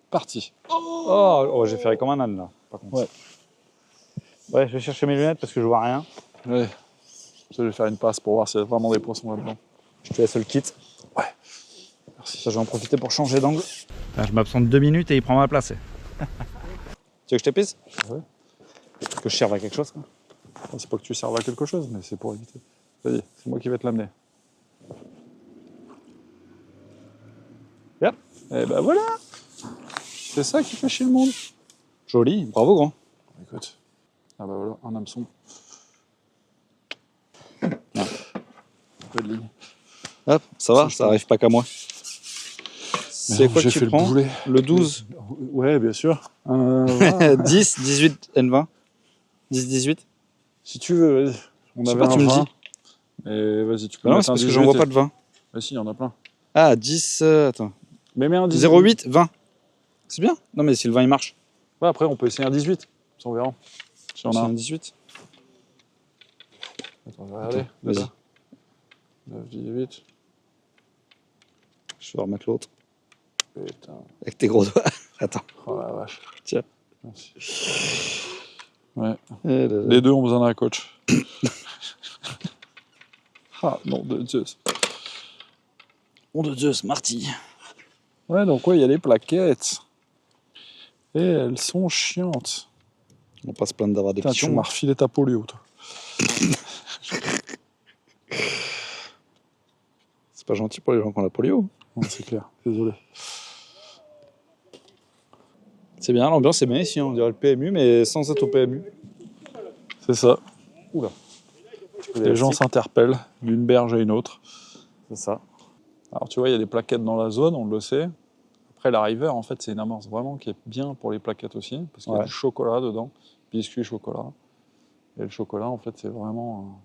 [SPEAKER 2] Parti.
[SPEAKER 4] Oh, j'ai fait comme un âne, là, par contre.
[SPEAKER 2] Ouais.
[SPEAKER 4] Ouais, je vais chercher mes lunettes parce que je vois rien.
[SPEAKER 2] Ouais. Je vais faire une passe pour voir s'il y a vraiment des poissons là-dedans.
[SPEAKER 4] Je te laisse le kit.
[SPEAKER 2] Merci.
[SPEAKER 4] Ça, je vais en profiter pour changer d'angle.
[SPEAKER 1] Je m'absente 2 minutes et il prend ma place.
[SPEAKER 4] Tu veux que je t'épuise?
[SPEAKER 2] Ouais.
[SPEAKER 4] Que je serve à quelque chose, quoi.
[SPEAKER 2] Enfin, c'est pas que tu serves à quelque chose, mais c'est pour éviter. Vas-y, c'est moi qui vais te l'amener.
[SPEAKER 4] Yep.
[SPEAKER 3] Et ben voilà. C'est ça qui fait chier le monde.
[SPEAKER 4] Joli, bravo grand.
[SPEAKER 3] Écoute. Ah bah voilà, un hameçon.
[SPEAKER 4] Ah.
[SPEAKER 3] Un peu de ligne.
[SPEAKER 4] Hop, ça va, ça arrive pas qu'à moi. C'est quoi que tu prends? Le 12.
[SPEAKER 3] Ouais, bien sûr.
[SPEAKER 4] 10, 18, N20. 10, 18.
[SPEAKER 3] Si tu veux, vas-y. On avait un
[SPEAKER 4] tu me
[SPEAKER 3] 20.
[SPEAKER 4] dis.
[SPEAKER 3] Et vas-y, tu peux
[SPEAKER 4] Non,
[SPEAKER 3] mettre
[SPEAKER 4] c'est
[SPEAKER 3] un
[SPEAKER 4] parce que
[SPEAKER 3] 18.
[SPEAKER 4] j'en vois pas de 20.
[SPEAKER 3] Ah si, il y en a plein.
[SPEAKER 4] Ah, 10, attends.
[SPEAKER 3] Mais mets un 18.
[SPEAKER 4] 08, 20. C'est bien. Non, mais si le 20 il marche.
[SPEAKER 3] Ouais, après, on peut essayer un 18. On verra. Si on
[SPEAKER 4] C'est
[SPEAKER 3] a
[SPEAKER 4] un
[SPEAKER 3] un.
[SPEAKER 4] 18.
[SPEAKER 3] Attends, je vais regarder.
[SPEAKER 4] Vas-y.
[SPEAKER 3] 9, 18.
[SPEAKER 4] Je vais remettre l'autre.
[SPEAKER 3] Putain.
[SPEAKER 4] Avec tes gros doigts. Attends.
[SPEAKER 3] Oh la vache.
[SPEAKER 4] Tiens.
[SPEAKER 3] Merci. Ouais.
[SPEAKER 4] Et le-
[SPEAKER 3] Les deux ont besoin d'un coach. Ah, nom de Zeus.
[SPEAKER 4] Nom de Zeus, Marty.
[SPEAKER 3] Ouais, donc ouais, il y a les plaquettes. Et elles sont chiantes.
[SPEAKER 4] On va pas se plaindre d'avoir des
[SPEAKER 3] Putain, tu
[SPEAKER 4] pichons.
[SPEAKER 3] m'as refilé ta polio, toi.
[SPEAKER 4] C'est pas gentil pour les gens qui ont la polio.
[SPEAKER 3] Ouais, c'est clair, désolé.
[SPEAKER 4] C'est bien, l'ambiance est bien ici. On dirait le PMU, mais sans être au PMU.
[SPEAKER 3] C'est ça.
[SPEAKER 4] Oula.
[SPEAKER 3] Les gens s'interpellent d'une berge à une autre.
[SPEAKER 4] C'est ça.
[SPEAKER 3] Alors tu vois, il y a des plaquettes dans la zone, on le sait. Après, la River, en fait, c'est une amorce vraiment qui est bien pour les plaquettes aussi, parce qu'il y a
[SPEAKER 4] Ouais.
[SPEAKER 3] du chocolat dedans, biscuit chocolat. Et le chocolat, en fait, c'est vraiment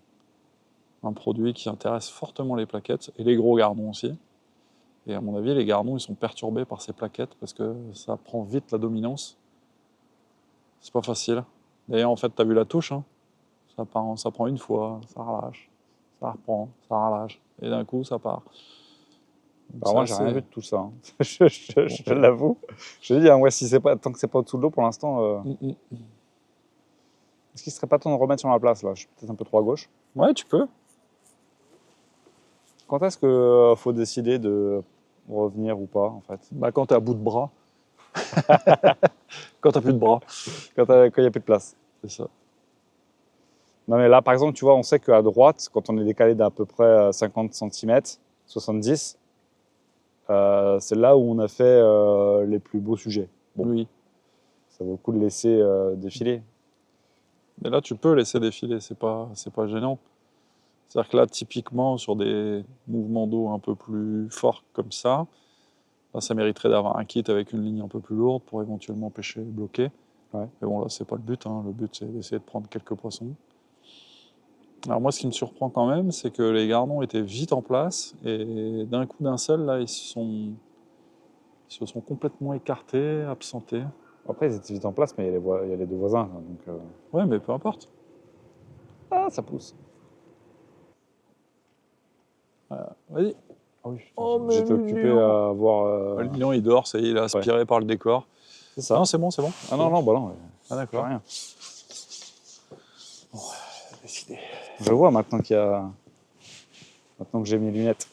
[SPEAKER 3] un produit qui intéresse fortement les plaquettes, et les gros gardons aussi. Et à mon avis, les gardons, ils sont perturbés par ces plaquettes, parce que ça prend vite la dominance. C'est pas facile. D'ailleurs, en fait, tu as vu la touche, hein, ça prend une fois, ça relâche, ça reprend, ça relâche, et d'un coup, ça part. Donc
[SPEAKER 4] Alors moi,
[SPEAKER 3] ça,
[SPEAKER 4] j'ai rien
[SPEAKER 3] c'est-
[SPEAKER 4] vu de tout ça. Hein. Je te l'avoue. Je te dis, hein, ouais, si c'est pas, tant que c'est pas au-dessous de l'eau pour l'instant. Est-ce qu'il serait pas temps de remettre sur ma place là? Je suis peut-être un peu trop à gauche.
[SPEAKER 3] Ouais, tu peux.
[SPEAKER 4] Quand est-ce que faut décider de revenir ou pas en fait?
[SPEAKER 3] Bah, quand t'es à bout de bras. Quand t'as plus de bras.
[SPEAKER 4] Quand il n'y a plus de place.
[SPEAKER 3] C'est ça.
[SPEAKER 4] Non mais là, par exemple, tu vois, on sait qu'à droite, quand on est décalé d'à peu près 50 cm, 70, c'est là où on a fait les plus beaux sujets. Bon,
[SPEAKER 3] Oui.
[SPEAKER 4] ça vaut le coup de laisser défiler.
[SPEAKER 3] Mais là, tu peux laisser défiler, c'est pas gênant. C'est-à-dire que là, typiquement, sur des mouvements d'eau un peu plus forts comme ça, là, ça mériterait d'avoir un kit avec une ligne un peu plus lourde pour éventuellement pêcher bloqué.
[SPEAKER 4] Ouais.
[SPEAKER 3] Mais bon, là, c'est pas le but. Hein. Le but, c'est d'essayer de prendre quelques poissons. Alors moi, ce qui me surprend quand même, c'est que les gardons étaient vite en place et d'un coup d'un seul, là, ils se sont complètement écartés, absentés.
[SPEAKER 4] Après, ils étaient vite en place, mais il y a les deux voisins. Là, donc,
[SPEAKER 3] Ouais, mais peu importe.
[SPEAKER 4] Ah, ça pousse.
[SPEAKER 3] Vas-y.
[SPEAKER 4] Ah oui,
[SPEAKER 3] Oh, mais
[SPEAKER 4] j'étais occupé
[SPEAKER 3] Lilian.
[SPEAKER 4] à voir.
[SPEAKER 3] Le lion, il dort, ça y est, il est aspiré par le décor.
[SPEAKER 4] C'est ça.
[SPEAKER 3] Non, c'est bon, c'est bon.
[SPEAKER 4] Ah non, non, bah non.
[SPEAKER 3] Ah, d'accord.
[SPEAKER 4] Rien.
[SPEAKER 3] Décidé.
[SPEAKER 4] Je vois maintenant qu'il y a. Maintenant que j'ai mes lunettes.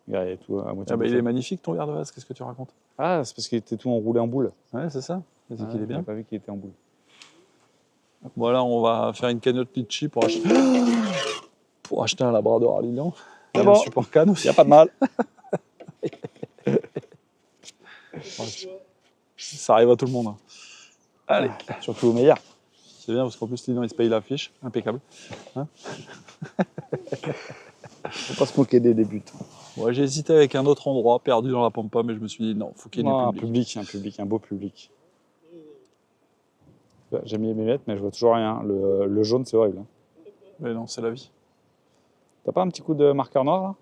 [SPEAKER 4] Regarde, il y a tout à moitié.
[SPEAKER 3] Ah bah, il
[SPEAKER 4] bouffé.
[SPEAKER 3] est magnifique ton verre de vase, qu'est-ce que tu racontes?
[SPEAKER 4] Ah, c'est parce qu'il était tout enroulé en boule.
[SPEAKER 3] Ouais, c'est ça. C'est qu'il est
[SPEAKER 4] J'ai
[SPEAKER 3] bien.
[SPEAKER 4] pas vu qu'il était en boule.
[SPEAKER 3] Voilà, on va faire une cagnotte litchi pour acheter, pour acheter un labrador à Lilian.
[SPEAKER 4] C'est
[SPEAKER 3] Et
[SPEAKER 4] bon.
[SPEAKER 3] un support canne aussi.
[SPEAKER 4] Il n'y a pas de mal.
[SPEAKER 3] Ça arrive à tout le monde. Hein.
[SPEAKER 4] Allez, surtout au meilleur.
[SPEAKER 3] C'est bien parce qu'en plus, Lilian, il se paye la fiche. Impeccable.
[SPEAKER 4] Faut pas se moquer des débutants.
[SPEAKER 3] Ouais, j'ai hésité avec un autre endroit perdu dans la pampa, mais je me suis dit non, faut qu'il y ait
[SPEAKER 4] Non,
[SPEAKER 3] du public.
[SPEAKER 4] un beau public. J'ai mis mes lunettes, mais je vois toujours rien. Le jaune, c'est horrible. Hein.
[SPEAKER 3] Mais non, c'est la vie.
[SPEAKER 4] T'as pas un petit coup de marqueur noir là?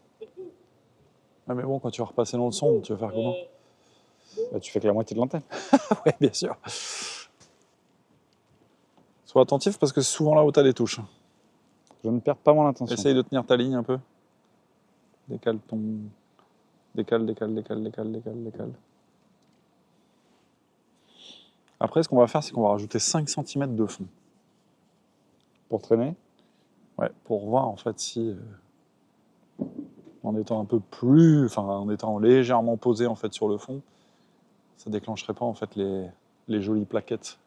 [SPEAKER 3] Ah, mais bon, quand tu vas repasser dans le son, tu vas faire comment?
[SPEAKER 4] Bah, tu fais que la moitié de l'antenne.
[SPEAKER 3] Ouais, bien sûr. Sois attentif parce que c'est souvent là où tu as les touches.
[SPEAKER 4] Je ne perds pas mon intention.
[SPEAKER 3] Essaye de tenir ta ligne un peu. Décale ton. Décale. Après, ce qu'on va faire, c'est qu'on va rajouter 5 cm de fond.
[SPEAKER 4] Pour traîner?
[SPEAKER 3] Ouais, pour voir en fait si. En étant un peu plus. Enfin, en étant légèrement posé en fait sur le fond, ça déclencherait pas en fait les jolies plaquettes.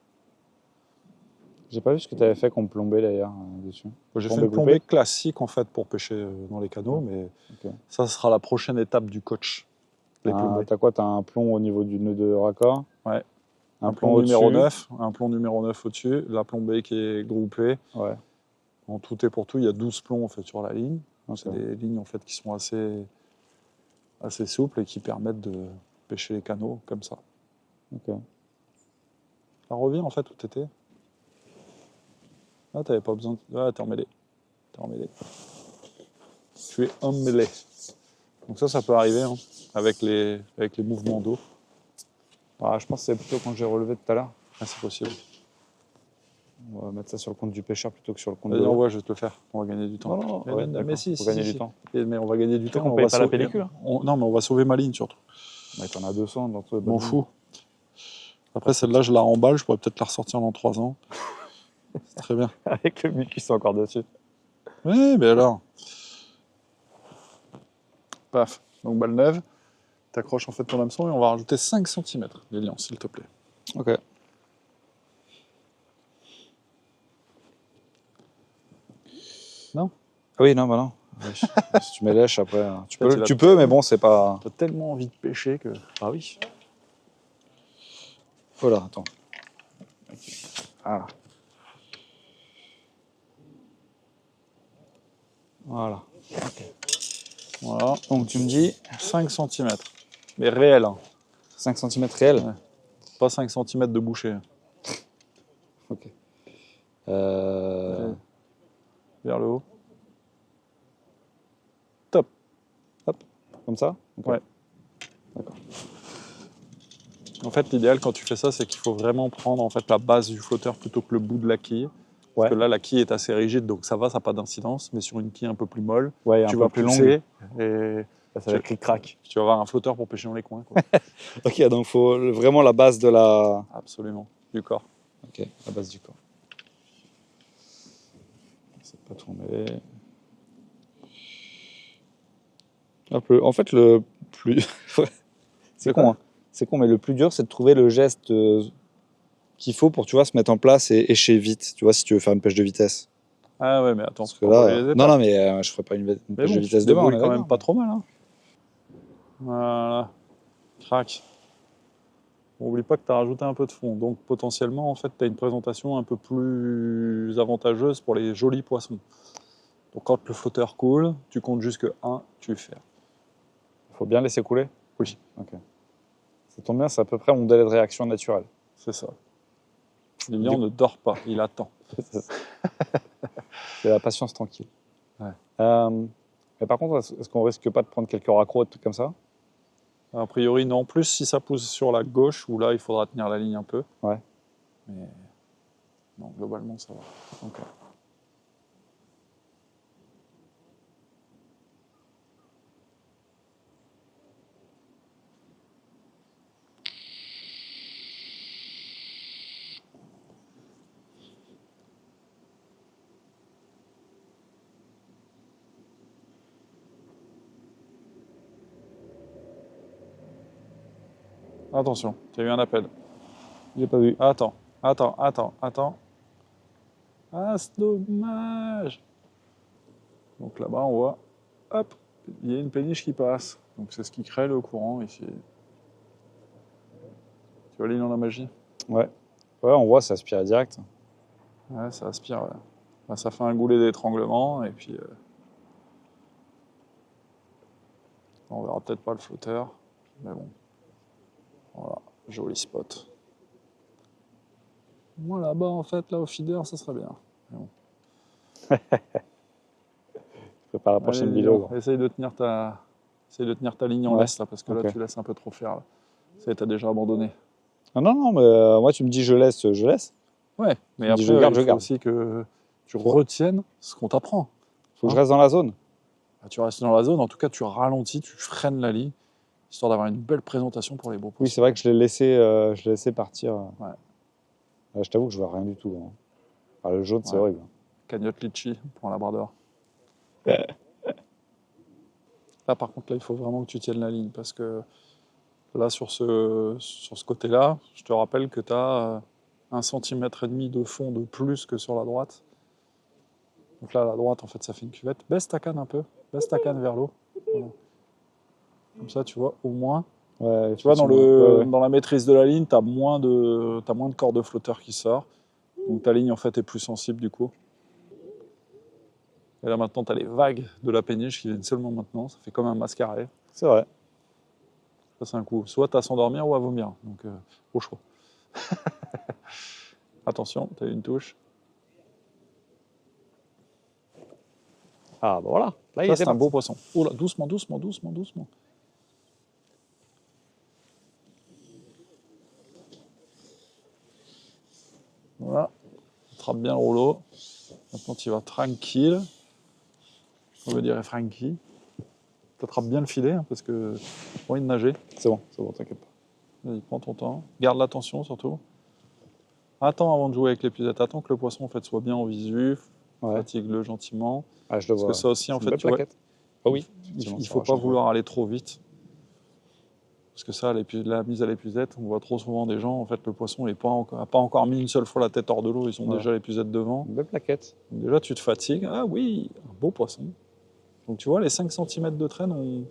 [SPEAKER 4] J'ai pas vu ce que tu avais fait comme plombé d'ailleurs dessus.
[SPEAKER 2] J'ai fait
[SPEAKER 4] Plombé
[SPEAKER 2] une plombée
[SPEAKER 4] groupée.
[SPEAKER 2] classique en fait pour pêcher dans les canaux, mais
[SPEAKER 4] Ok.
[SPEAKER 2] ça sera la prochaine étape du coach. Les plombées.
[SPEAKER 4] T'as quoi? T'as un plomb au niveau du nœud de raccord?
[SPEAKER 2] Ouais.
[SPEAKER 4] Un
[SPEAKER 2] plomb
[SPEAKER 4] plomb
[SPEAKER 2] numéro
[SPEAKER 4] au-dessus?
[SPEAKER 2] 9, un plomb numéro 9 au-dessus, la plombée qui est groupée.
[SPEAKER 4] Ouais.
[SPEAKER 2] En tout et pour tout, il y a 12 plombs en fait sur la ligne. C'est
[SPEAKER 4] Ok.
[SPEAKER 2] des lignes en fait qui sont assez souples et qui permettent de pêcher les canaux comme ça.
[SPEAKER 4] Ok.
[SPEAKER 2] Ça revient en fait où t'étais. Ah, t'avais pas besoin de... Ah, t'es emmêlé. T'es emmêlé. Tu es emmêlé. Donc ça peut arriver hein, avec les mouvements d'eau.
[SPEAKER 4] Ah, je pense que c'est plutôt quand j'ai relevé tout à l'heure.
[SPEAKER 2] Ah, c'est possible.
[SPEAKER 4] On va mettre ça sur le compte du pêcheur plutôt que sur le compte
[SPEAKER 2] Vas-y,
[SPEAKER 4] de l'eau.
[SPEAKER 2] envoie, je vais te le faire. On va gagner du temps.
[SPEAKER 4] Non,
[SPEAKER 2] Mais,
[SPEAKER 4] ouais,
[SPEAKER 2] mais
[SPEAKER 4] d'accord.
[SPEAKER 2] si,
[SPEAKER 4] Faut
[SPEAKER 2] si,
[SPEAKER 4] gagner
[SPEAKER 2] si.
[SPEAKER 4] du temps.
[SPEAKER 2] Mais on va gagner du
[SPEAKER 4] Tu
[SPEAKER 2] temps.
[SPEAKER 4] qu'on
[SPEAKER 2] on
[SPEAKER 4] paye
[SPEAKER 2] va
[SPEAKER 4] pas la
[SPEAKER 2] sauver-
[SPEAKER 4] pellicule, hein.
[SPEAKER 2] Non, mais on va sauver ma ligne surtout.
[SPEAKER 4] Bah, t'en as 200 dans tout.
[SPEAKER 2] M'en fous. Après, celle-là, je la remballe. Je pourrais peut-être la ressortir dans 3 ans. C'est très bien.
[SPEAKER 4] Avec le mucus encore dessus.
[SPEAKER 2] Oui, mais alors. Paf. Donc, balle neuve. T'accroches en fait ton hameçon et on va rajouter 5 cm d'élian, s'il te plaît.
[SPEAKER 4] Ok.
[SPEAKER 2] Non.
[SPEAKER 4] Ah oui, non, bah non. Si tu mets après.
[SPEAKER 2] Peut-être
[SPEAKER 4] Tu peux, mais bon, c'est pas.
[SPEAKER 2] T'as tellement envie de pêcher que.
[SPEAKER 4] Ah oui. Voilà, attends. Voilà. Voilà.
[SPEAKER 2] Voilà.
[SPEAKER 4] Donc tu me dis
[SPEAKER 2] 5 cm. Mais réel, hein.
[SPEAKER 4] 5 cm réel.
[SPEAKER 2] Ouais. Pas 5 cm de bouchée.
[SPEAKER 4] Ok.
[SPEAKER 2] Vers le haut.
[SPEAKER 4] Comme ça? Ok.
[SPEAKER 2] Ouais.
[SPEAKER 4] D'accord.
[SPEAKER 2] En fait, l'idéal quand tu fais ça, c'est qu'il faut vraiment prendre en fait la base du flotteur plutôt que le bout de la quille.
[SPEAKER 4] Ouais.
[SPEAKER 2] Parce que là, la quille est assez rigide, donc ça va, ça n'a pas d'incidence. Mais sur une quille un peu plus molle,
[SPEAKER 4] Ouais,
[SPEAKER 2] tu
[SPEAKER 4] un
[SPEAKER 2] vas
[SPEAKER 4] peu plus
[SPEAKER 2] pousser
[SPEAKER 4] longue.
[SPEAKER 2] et
[SPEAKER 4] Ça va clic-crac.
[SPEAKER 2] tu vas avoir un flotteur pour pêcher dans les coins. Quoi.
[SPEAKER 4] Ok, donc il faut vraiment la base de la.
[SPEAKER 2] Absolument, du corps.
[SPEAKER 4] Ok, la base du corps. C'est pas trop mêlé. Hop, en fait, le plus. C'est con, hein. C'est con, mais le plus dur, c'est de trouver le geste qu'il faut pour, tu vois, se mettre en place et écher vite. Tu vois, si tu veux faire une pêche de vitesse.
[SPEAKER 2] Ah ouais, mais attends,
[SPEAKER 4] Parce que là,
[SPEAKER 2] les
[SPEAKER 4] non, non, mais je ferai pas une
[SPEAKER 2] mais
[SPEAKER 4] pêche
[SPEAKER 2] bon,
[SPEAKER 4] de
[SPEAKER 2] tu
[SPEAKER 4] vitesse
[SPEAKER 2] te
[SPEAKER 4] demain. On
[SPEAKER 2] débrouilles
[SPEAKER 4] est
[SPEAKER 2] quand même
[SPEAKER 4] d'accord.
[SPEAKER 2] pas trop mal. Hein. Voilà, crac. N'oublie pas que tu as rajouté un peu de fond, donc potentiellement, en fait, tu as une présentation un peu plus avantageuse pour les jolis poissons. Donc quand le flotteur coule, tu comptes jusque 1, tu fermes.
[SPEAKER 4] Il faut bien laisser couler.
[SPEAKER 2] Oui.
[SPEAKER 4] Ok. Ça tombe bien, c'est à peu près mon délai de réaction naturel.
[SPEAKER 2] C'est ça. Lilian ne dort pas, il attend.
[SPEAKER 4] C'est la patience tranquille.
[SPEAKER 2] Ouais.
[SPEAKER 4] Mais par contre, est-ce qu'on risque pas de prendre quelques raccros et des trucs comme ça?
[SPEAKER 2] A priori, non. Plus si ça pousse sur la gauche, où là, il faudra tenir la ligne un peu.
[SPEAKER 4] Ouais.
[SPEAKER 2] Mais non, globalement, ça va.
[SPEAKER 4] Ok.
[SPEAKER 2] Attention, tu as eu un appel.
[SPEAKER 4] J'ai pas vu.
[SPEAKER 2] Attends. Ah, c'est dommage. Donc là-bas, on voit, hop, il y a une péniche qui passe. Donc c'est ce qui crée le courant ici. Tu vois l'île en la magie?
[SPEAKER 4] Ouais. Ouais, on voit, ça aspire direct.
[SPEAKER 2] Ouais, ça aspire. Ouais. Bah, ça fait un goulet d'étranglement et puis on verra peut-être pas le flotteur, mais bon. Voilà, joli spot. Moi là-bas, en fait, là au feeder, ça serait bien. Bon.
[SPEAKER 4] Prépare la prochaine
[SPEAKER 2] Allez,
[SPEAKER 4] vidéo.
[SPEAKER 2] essaye de tenir ta ligne en
[SPEAKER 4] Ouais.
[SPEAKER 2] laisse là, parce que
[SPEAKER 4] Ok.
[SPEAKER 2] là tu laisses un peu trop faire. Là. Ça t'as déjà abandonné.
[SPEAKER 4] Ah non, non, mais moi, tu me dis je laisse, je laisse.
[SPEAKER 2] Ouais, mais
[SPEAKER 4] Tu me dis,
[SPEAKER 2] après,
[SPEAKER 4] je garde,
[SPEAKER 2] il
[SPEAKER 4] je
[SPEAKER 2] faut
[SPEAKER 4] garde.
[SPEAKER 2] aussi que tu retiennes ce qu'on t'apprend.
[SPEAKER 4] Faut que je reste dans la zone.
[SPEAKER 2] Bah, tu restes dans la zone, en tout cas tu ralentis, tu freines la ligne, histoire d'avoir une belle présentation pour les beaux
[SPEAKER 4] Oui,
[SPEAKER 2] poissons.
[SPEAKER 4] c'est vrai que je l'ai laissé partir.
[SPEAKER 2] Ouais.
[SPEAKER 4] Ouais, je t'avoue que je vois rien du tout. Hein. Ah, le jaune, c'est
[SPEAKER 2] Ouais.
[SPEAKER 4] horrible.
[SPEAKER 2] Cagnotte litchi pour un labrador. Là, par contre, là, il faut vraiment que tu tiennes la ligne parce que là, sur ce côté-là, je te rappelle que tu as 1,5 cm de fond de plus que sur la droite. Donc là, à la droite, en fait, ça fait une cuvette. Baisse ta canne un peu. Baisse ta canne vers l'eau. Voilà. Comme ça, tu vois, au moins...
[SPEAKER 4] Ouais,
[SPEAKER 2] tu vois, dans la maîtrise de la ligne, tu as moins de corps de flotteur qui sort. Donc ta ligne, en fait, est plus sensible, du coup. Et là, maintenant, tu as les vagues de la péniche qui viennent seulement maintenant. Ça fait comme un mascaré.
[SPEAKER 4] C'est vrai.
[SPEAKER 2] Ça, c'est un coup. Soit à s'endormir ou à vomir. Donc, au choix. Attention, tu as une touche.
[SPEAKER 4] Ah, bah voilà. Là,
[SPEAKER 2] Ça, c'est un beau poisson. Oh là, doucement, doucement, doucement, doucement. Voilà. Attrape bien le rouleau. Maintenant, tu vas tranquille. On veut dire Frankie. Tu attrapes bien le filet hein, parce que j'ai envie de nager.
[SPEAKER 4] C'est bon, t'inquiète pas.
[SPEAKER 2] Vas-y, prends ton temps. Garde l'attention surtout. Attends avant de jouer avec l'épuisette. Attends que le poisson en fait, soit bien en visu.
[SPEAKER 4] Ouais.
[SPEAKER 2] Fatigue-le gentiment.
[SPEAKER 4] Ah, je le vois.
[SPEAKER 2] Parce que ça aussi, en fait, tu vois,
[SPEAKER 4] ah oui.
[SPEAKER 2] il ne faut pas vouloir aller trop vite. Parce que ça, la mise à l'épuisette, on voit trop souvent des gens, en fait, le poisson n'a pas encore mis une seule fois la tête hors de l'eau, ils ont déjà l'épuisette devant.
[SPEAKER 4] Une belle plaquette.
[SPEAKER 2] Donc déjà, tu te fatigues. Ah oui, un beau poisson. Donc tu vois, les 5 cm de traîne,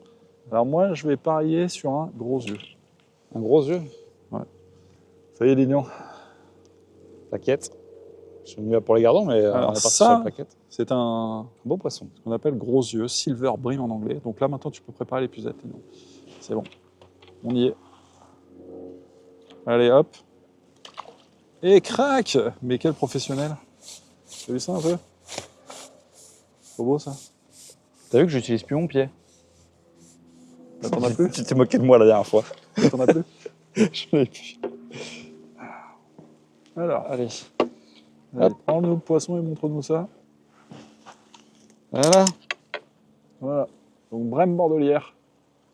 [SPEAKER 2] alors moi, je vais parier sur un gros yeux.
[SPEAKER 4] Un gros yeux.
[SPEAKER 2] Ouais. Ça y est, Lignon.
[SPEAKER 4] Plaquette. Je suis venu là pour les gardons, mais
[SPEAKER 2] alors
[SPEAKER 4] on est parti
[SPEAKER 2] ça,
[SPEAKER 4] sur la plaquette.
[SPEAKER 2] c'est un
[SPEAKER 4] beau poisson.
[SPEAKER 2] Ce qu'on appelle gros yeux, silver brim en anglais. Donc là, maintenant, tu peux préparer l'épuisette. C'est bon. On y est. Allez, hop. Et crac! Mais quel professionnel. T'as vu ça un peu? Trop beau, ça.
[SPEAKER 4] T'as vu que j'utilise plus mon pied?
[SPEAKER 2] T'en as plus?
[SPEAKER 4] Tu t'es moqué de moi la dernière fois.
[SPEAKER 2] T'en as plus?
[SPEAKER 4] Je n'en ai plus.
[SPEAKER 2] Alors,
[SPEAKER 4] Allez.
[SPEAKER 2] allez, prends-nous le poisson et montre-nous ça.
[SPEAKER 4] Voilà.
[SPEAKER 2] Voilà. Donc, brème bordelière.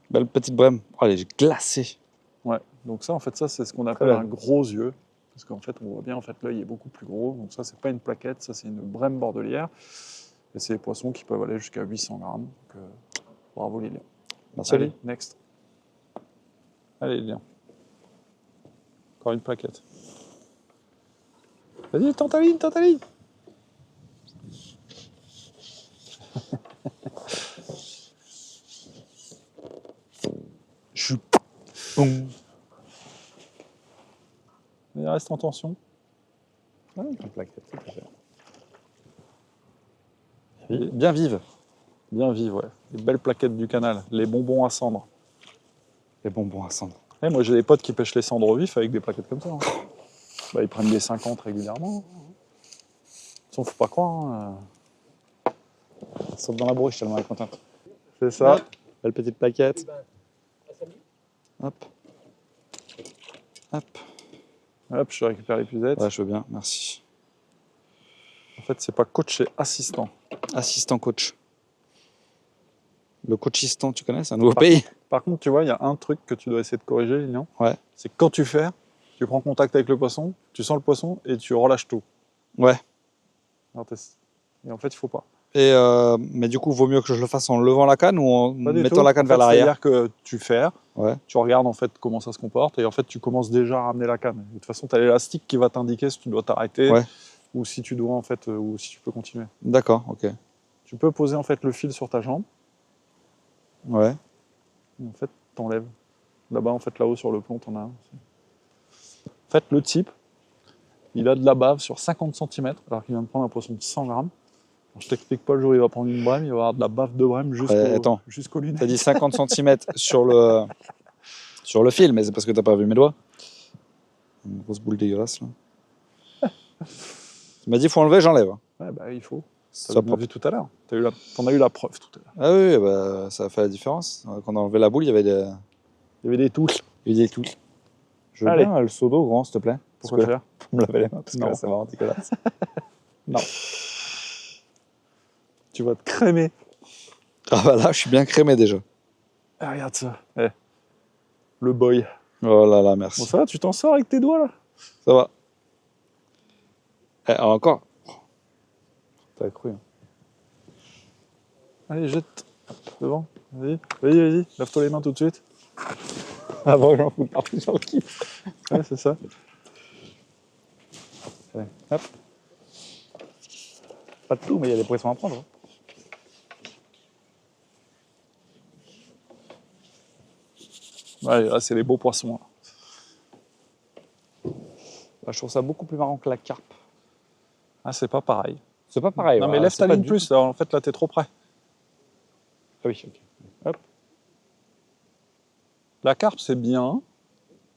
[SPEAKER 4] Belle petite brème. Oh, elle est glacée.
[SPEAKER 2] Ouais. Donc ça, en fait, ça, c'est ce qu'on appelle un gros yeux. Parce qu'en fait, on voit bien, en fait, l'œil est beaucoup plus gros. Donc ça, c'est pas une plaquette, ça, c'est une brème bordelière. Et c'est des poissons qui peuvent aller jusqu'à 800 grammes. Donc, bravo, Lilian.
[SPEAKER 4] Merci.
[SPEAKER 2] Allez, next. Allez, Lilian. Encore une plaquette. Vas-y, tente ta ligne, tente ta ligne.
[SPEAKER 4] Boum.
[SPEAKER 2] Il reste en tension.
[SPEAKER 4] Ah, une plaquette, tout à fait. Bien vive.
[SPEAKER 2] Bien vive, ouais. Les belles plaquettes du canal. Les bonbons à cendre.
[SPEAKER 4] Les bonbons à cendre.
[SPEAKER 2] Et moi, j'ai des potes qui pêchent les cendres au vif avec des plaquettes comme ça. Hein. Bah, ils prennent des 50 régulièrement. De toute façon, faut pas croire. Hein.
[SPEAKER 4] Saute dans la brouche tellement elle est contente.
[SPEAKER 2] C'est ça.
[SPEAKER 4] Belle petite plaquette. Hop. Hop.
[SPEAKER 2] Hop, je récupère l'épuisette.
[SPEAKER 4] Ouais, je veux bien, merci.
[SPEAKER 2] En fait, c'est pas coach, c'est assistant.
[SPEAKER 4] Assistant coach. Le coachistan, tu connais, c'est un nouveau pays.
[SPEAKER 2] Par contre, tu vois, il y a un truc que tu dois essayer de corriger, Lilian.
[SPEAKER 4] Ouais.
[SPEAKER 2] C'est que quand tu fais, tu prends contact avec le poisson, tu sens le poisson et tu relâches tout.
[SPEAKER 4] Ouais.
[SPEAKER 2] Alors, et en fait, il faut pas.
[SPEAKER 4] Et mais du coup, vaut mieux que je le fasse en levant la canne ou en
[SPEAKER 2] Pas du
[SPEAKER 4] mettant
[SPEAKER 2] tout.
[SPEAKER 4] la canne
[SPEAKER 2] En
[SPEAKER 4] vers
[SPEAKER 2] fait,
[SPEAKER 4] l'arrière?
[SPEAKER 2] C'est-à-dire que tu ferres,
[SPEAKER 4] Ouais.
[SPEAKER 2] tu regardes en fait comment ça se comporte et en fait tu commences déjà à ramener la canne. De toute façon, tu as l'élastique qui va t'indiquer si tu dois t'arrêter
[SPEAKER 4] Ouais.
[SPEAKER 2] ou si tu dois en fait ou si tu peux continuer.
[SPEAKER 4] D'accord, ok.
[SPEAKER 2] Tu peux poser en fait le fil sur ta jambe
[SPEAKER 4] Ouais.
[SPEAKER 2] et en fait t'enlèves. Là-bas en fait là-haut sur le plomb, t'en as un. En fait, le type, il a de la bave sur 50 cm alors qu'il vient de prendre un poisson de 100 grammes. Alors, je t'explique pas le jour où il va prendre une brème, il va avoir de la bave de brème jusqu'au lunettes.
[SPEAKER 4] T'as dit 50 cm sur le fil, mais c'est parce que t'as pas vu mes doigts. Une grosse boule dégueulasse là. Tu m'as dit faut enlever, j'enlève.
[SPEAKER 2] Ouais, bah il faut.
[SPEAKER 4] Ça
[SPEAKER 2] T'as bien vu tout à l'heure. T'en as eu la preuve tout à l'heure.
[SPEAKER 4] Ah oui, bah, ça a fait la différence. Quand on a enlevé la boule, il y avait des touches. Il y avait des touches. Je veux
[SPEAKER 2] Allez.
[SPEAKER 4] bien le seau d'eau grand, s'il te plaît.
[SPEAKER 2] Pourquoi faire
[SPEAKER 4] Pour me laver les mains, parce que
[SPEAKER 2] Non.
[SPEAKER 4] là, c'est vraiment dégueulasse.
[SPEAKER 2] Non. Tu vas te crémer.
[SPEAKER 4] Ah bah là, je suis bien crémé déjà.
[SPEAKER 2] Ah, regarde ça. Eh. Le boy.
[SPEAKER 4] Oh là là, merci.
[SPEAKER 2] Bon, ça va, tu t'en sors avec tes doigts là?
[SPEAKER 4] Ça va. Eh, encore.
[SPEAKER 2] T'as cru. Hein. Allez, jette. Devant. Vas-y, vas-y. Lave-toi les mains tout de suite.
[SPEAKER 4] Avant, j'en fous partout sur le kit.
[SPEAKER 2] Ouais, c'est ça.
[SPEAKER 4] Ouais. Hop. Pas de tout, mais il y a des poissons à prendre.
[SPEAKER 2] Ouais, là, c'est les beaux poissons. Là.
[SPEAKER 4] Bah, je trouve ça beaucoup plus marrant que la carpe.
[SPEAKER 2] Ah, c'est pas pareil.
[SPEAKER 4] C'est pas pareil.
[SPEAKER 2] Non, mais
[SPEAKER 4] voilà,
[SPEAKER 2] lève
[SPEAKER 4] c'est
[SPEAKER 2] ta
[SPEAKER 4] pas
[SPEAKER 2] ligne
[SPEAKER 4] du
[SPEAKER 2] plus.
[SPEAKER 4] tout-
[SPEAKER 2] Là, en fait, là, t'es trop près.
[SPEAKER 4] Ah oui, ok. Hop.
[SPEAKER 2] La carpe, c'est bien.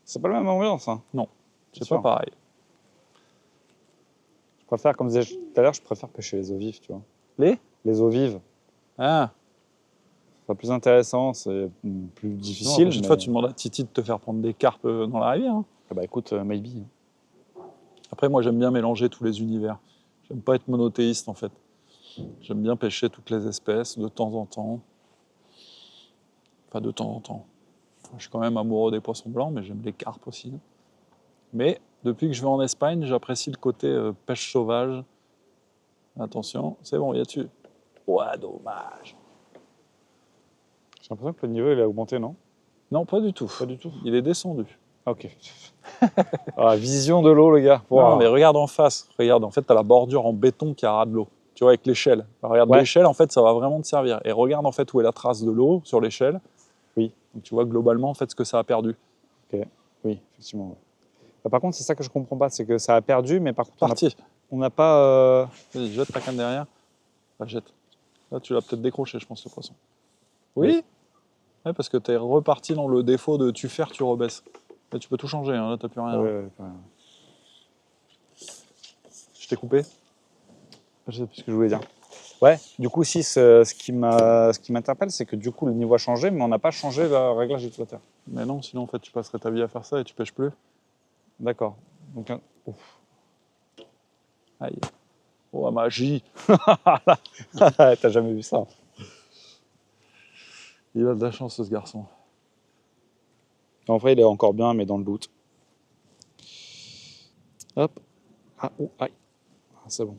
[SPEAKER 4] C'est pas la même ambiance. Hein.
[SPEAKER 2] C'est
[SPEAKER 4] sûr.
[SPEAKER 2] pas pareil.
[SPEAKER 4] Je préfère, comme je disais tout à l'heure, je préfère pêcher les eaux vives, tu vois. Les eaux vives.
[SPEAKER 2] Ah.
[SPEAKER 4] C'est plus intéressant, c'est plus
[SPEAKER 2] Non, la
[SPEAKER 4] difficile.
[SPEAKER 2] prochaine fois, tu demandes à Titi de te faire prendre des carpes dans la rivière. Hein.
[SPEAKER 4] Ah bah écoute, maybe.
[SPEAKER 2] Après, moi, j'aime bien mélanger tous les univers. J'aime pas être monothéiste, en fait. J'aime bien pêcher toutes les espèces, de temps en temps. Enfin, de temps en temps. Je suis quand même amoureux des poissons blancs, mais j'aime les carpes aussi. Mais depuis que je vais en Espagne, j'apprécie le côté pêche sauvage. Attention, c'est bon, il y a dessus. Ouais, dommage.
[SPEAKER 4] J'ai l'impression que le niveau il a augmenté, non?
[SPEAKER 2] Non, pas du tout.
[SPEAKER 4] Pas du tout.
[SPEAKER 2] Il est descendu.
[SPEAKER 4] Ah, ok. Ah, vision de l'eau, le gars.
[SPEAKER 2] Non,
[SPEAKER 4] Wow.
[SPEAKER 2] mais regarde en face. Regarde, en fait, tu as la bordure en béton qui a ras de l'eau. Tu vois, avec l'échelle. Regarde
[SPEAKER 4] Ouais.
[SPEAKER 2] l'échelle, en fait, ça va vraiment te servir. Et regarde, en fait, où est la trace de l'eau sur l'échelle.
[SPEAKER 4] Oui.
[SPEAKER 2] Donc, tu vois globalement, en fait, ce que ça a perdu.
[SPEAKER 4] Oui, effectivement. Ouais. Bah, par contre, c'est ça que je comprends pas, c'est que ça a perdu, mais par contre,
[SPEAKER 2] Parti.
[SPEAKER 4] on n'a pas.
[SPEAKER 2] Vas-y, jette ta canne derrière. Bah, jette. Là, tu l'as peut-être décroché, je pense, ce poisson. Oui. Ouais, parce que tu es reparti dans le défaut de tu faire, tu rebaisses. Là, tu peux tout changer, hein. Là, t'as plus rien.
[SPEAKER 4] Ouais.
[SPEAKER 2] Je t'ai coupé.
[SPEAKER 4] Je sais plus ce que je voulais dire. Ouais, du coup, si ce qui m'interpelle, c'est que du coup, le niveau a changé, mais on n'a pas changé le réglage du flotteur.
[SPEAKER 2] Mais non, sinon, en fait, tu passerais ta vie à faire ça et tu pêches plus.
[SPEAKER 4] D'accord. Donc, ouf.
[SPEAKER 2] Aïe. Oh, la magie.
[SPEAKER 4] T'as jamais vu ça.
[SPEAKER 2] Il a de la chance, ce garçon.
[SPEAKER 4] En vrai, il est encore bien, mais dans le doute. Hop. Ah, oh, aïe. Ah, c'est bon.